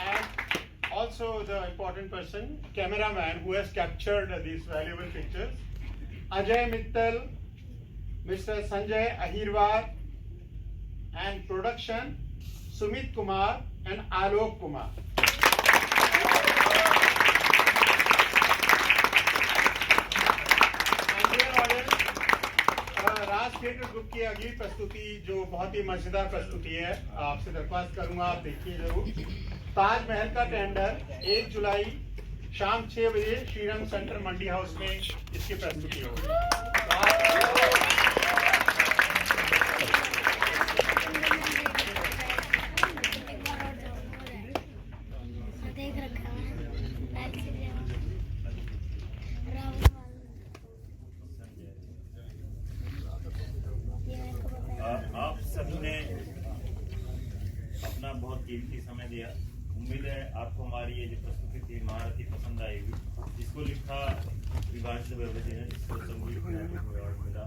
And also the important person, cameraman who has captured these valuable pictures, Ajay Mittal, Mr. Sanjay Ahirwar, and production, Sumit Kumar and Alok Kumar. Raj theatre group की अगली प्रस्तुति जो बहुत ही मजेदार प्रस्तुति है, आपसे दरख्वास्त करूंगा आप देखिए जरूर। ताजमहल का टेंडर 1 जुलाई शाम 6 बजे श्रीरंग सेंटर मंडी हाउस में इसकी प्रस्तुति होगी। आप सभी ने अपना बहुत कीमती समय दिया। उम्मीद है आपको हमारी ये जो प्रस्तुति थी महारथी पसंद आएगी। इसको लिखा विभाष जी ने, जिसको संगीत अवार्ड मिला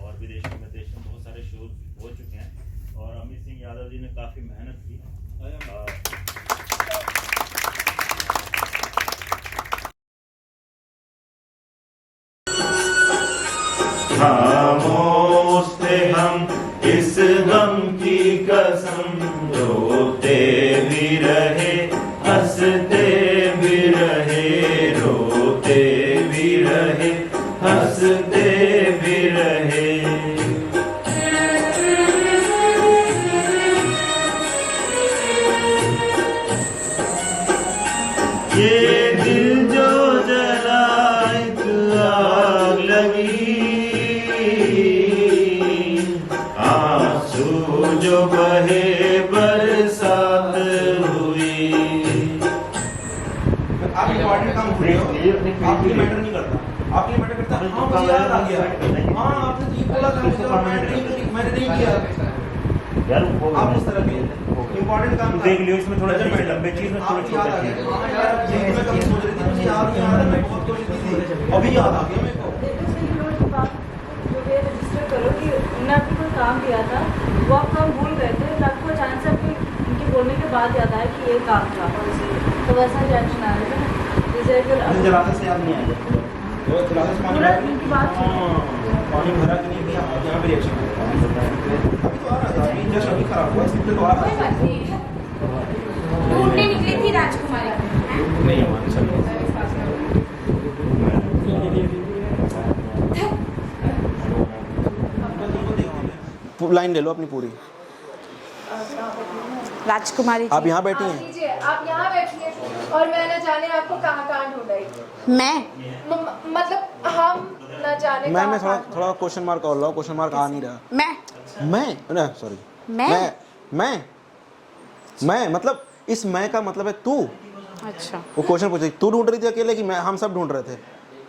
और विदेशों में देशों में बहुत सारे शोज हो चुके हैं। और अमित सिंह यादव जी ने काफी मेहनत की। खामोश थे हम इस गम की कसम, रोते भी रहे हंसते भी रहे, रोते भी रहे हंसते भी रहे। ये दिल जो जला एक आग लगी, आंसू जो बहे बरसात हुई। आप इम्पोर्टेंट काम कर रहे हो, आपके मैटर नहीं करता, आपके मैटर करता। हाँ मुझे याद आ गया, हाँ आपने ये बोला था मुझे, मैंने नहीं किया यार। आप इस तरह के इम्पोर्टेंट काम देख लियो, इसमें थोड़ा लंबे चीज में थोड़ा छोटा चीज। हाँ यार ये मैं कभी सोच रही थी, मुझे याद नहीं आ रहा, मैं बहुत कोशिश की थी, अभी याद आ गया मेरे को। रजिस्टर करो कि उन्होंने आपको कोई काम दिया था, वो आप काम भूल गए थे, तो आपको अचानक से आपके उनके बोलने के बाद याद आया कि ये काम था, और इसलिए तो वैसा टेंशन आ रहा था। जैसे मुझे रात से याद नहीं आया। तो गिलास पानी पूरा भरा इनकी बात पानी भरा कि नहीं भैया यहाँ पे रिएक्शन अभी तो आ रहा था अभी जस्ट अभी खराब हुआ इसलिए तो आ कोई रहा बात नहीं ढूंढने निकली थी राजकुमारी था नहीं हमारे साथ लाइन ले लो अपनी पूरी। राजकुमारी आप यहाँ बैठी आप हैं? लीजिए, आप यहाँ बैठिए और मैं न जाने आपको कहाँ कहाँ ढूंढाई। मैं हम न जाने मैं कहाँ थोड़ा कहाँ थोड़ा क्वेश्चन मार्क और लाओ, क्वेश्चन मार्क आ नहीं रहा। मैं ना सॉरी मैं मतलब इस मैं का मतलब है तू। अच्छा वो क्वेश्चन पूछे तू ढूंढ रही थी अकेले कि मैं, हम सब ढूंढ रहे थे।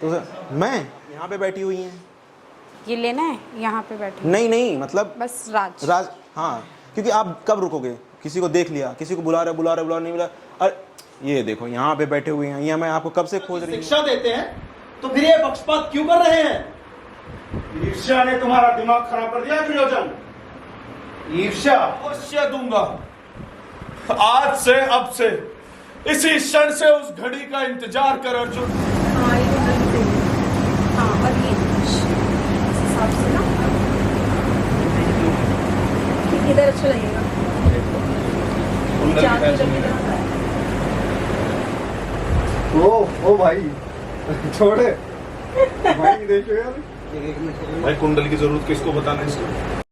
तो मैं यहाँ पे बैठी हुई हैं, ये लेना है यहाँ पे बैठे नहीं मतलब बस राज हाँ, क्योंकि आप कब रुकोगे? किसी को देख लिया, किसी को बुला रहे नहीं बुला, अरे ये देखो यहाँ पे बैठे हुए हैं, यहाँ मैं आपको कब से खोज रही हूँ। शिक्षा देते हैं तो फिर ये पक्षपात क्यों कर रहे हैं? ईर्ष्या ने तुम्हारा दिमाग खराब कर दिया दुर्योधन। ईर्ष्या अवश्य दूंगा। आज से, अब से, इसी क्षण से उस घड़ी का इंतजार कर अर्जुन। हाँ ये तो नहीं सही है। हाँ और ये इस हिसाब से ना कि इधर अच्छा लगेगा। चांदी जब इधर आता है। ओ भाई छोड़े भाई देखो यार भाई कुंडल की जरूरत किसको बताना है इसको?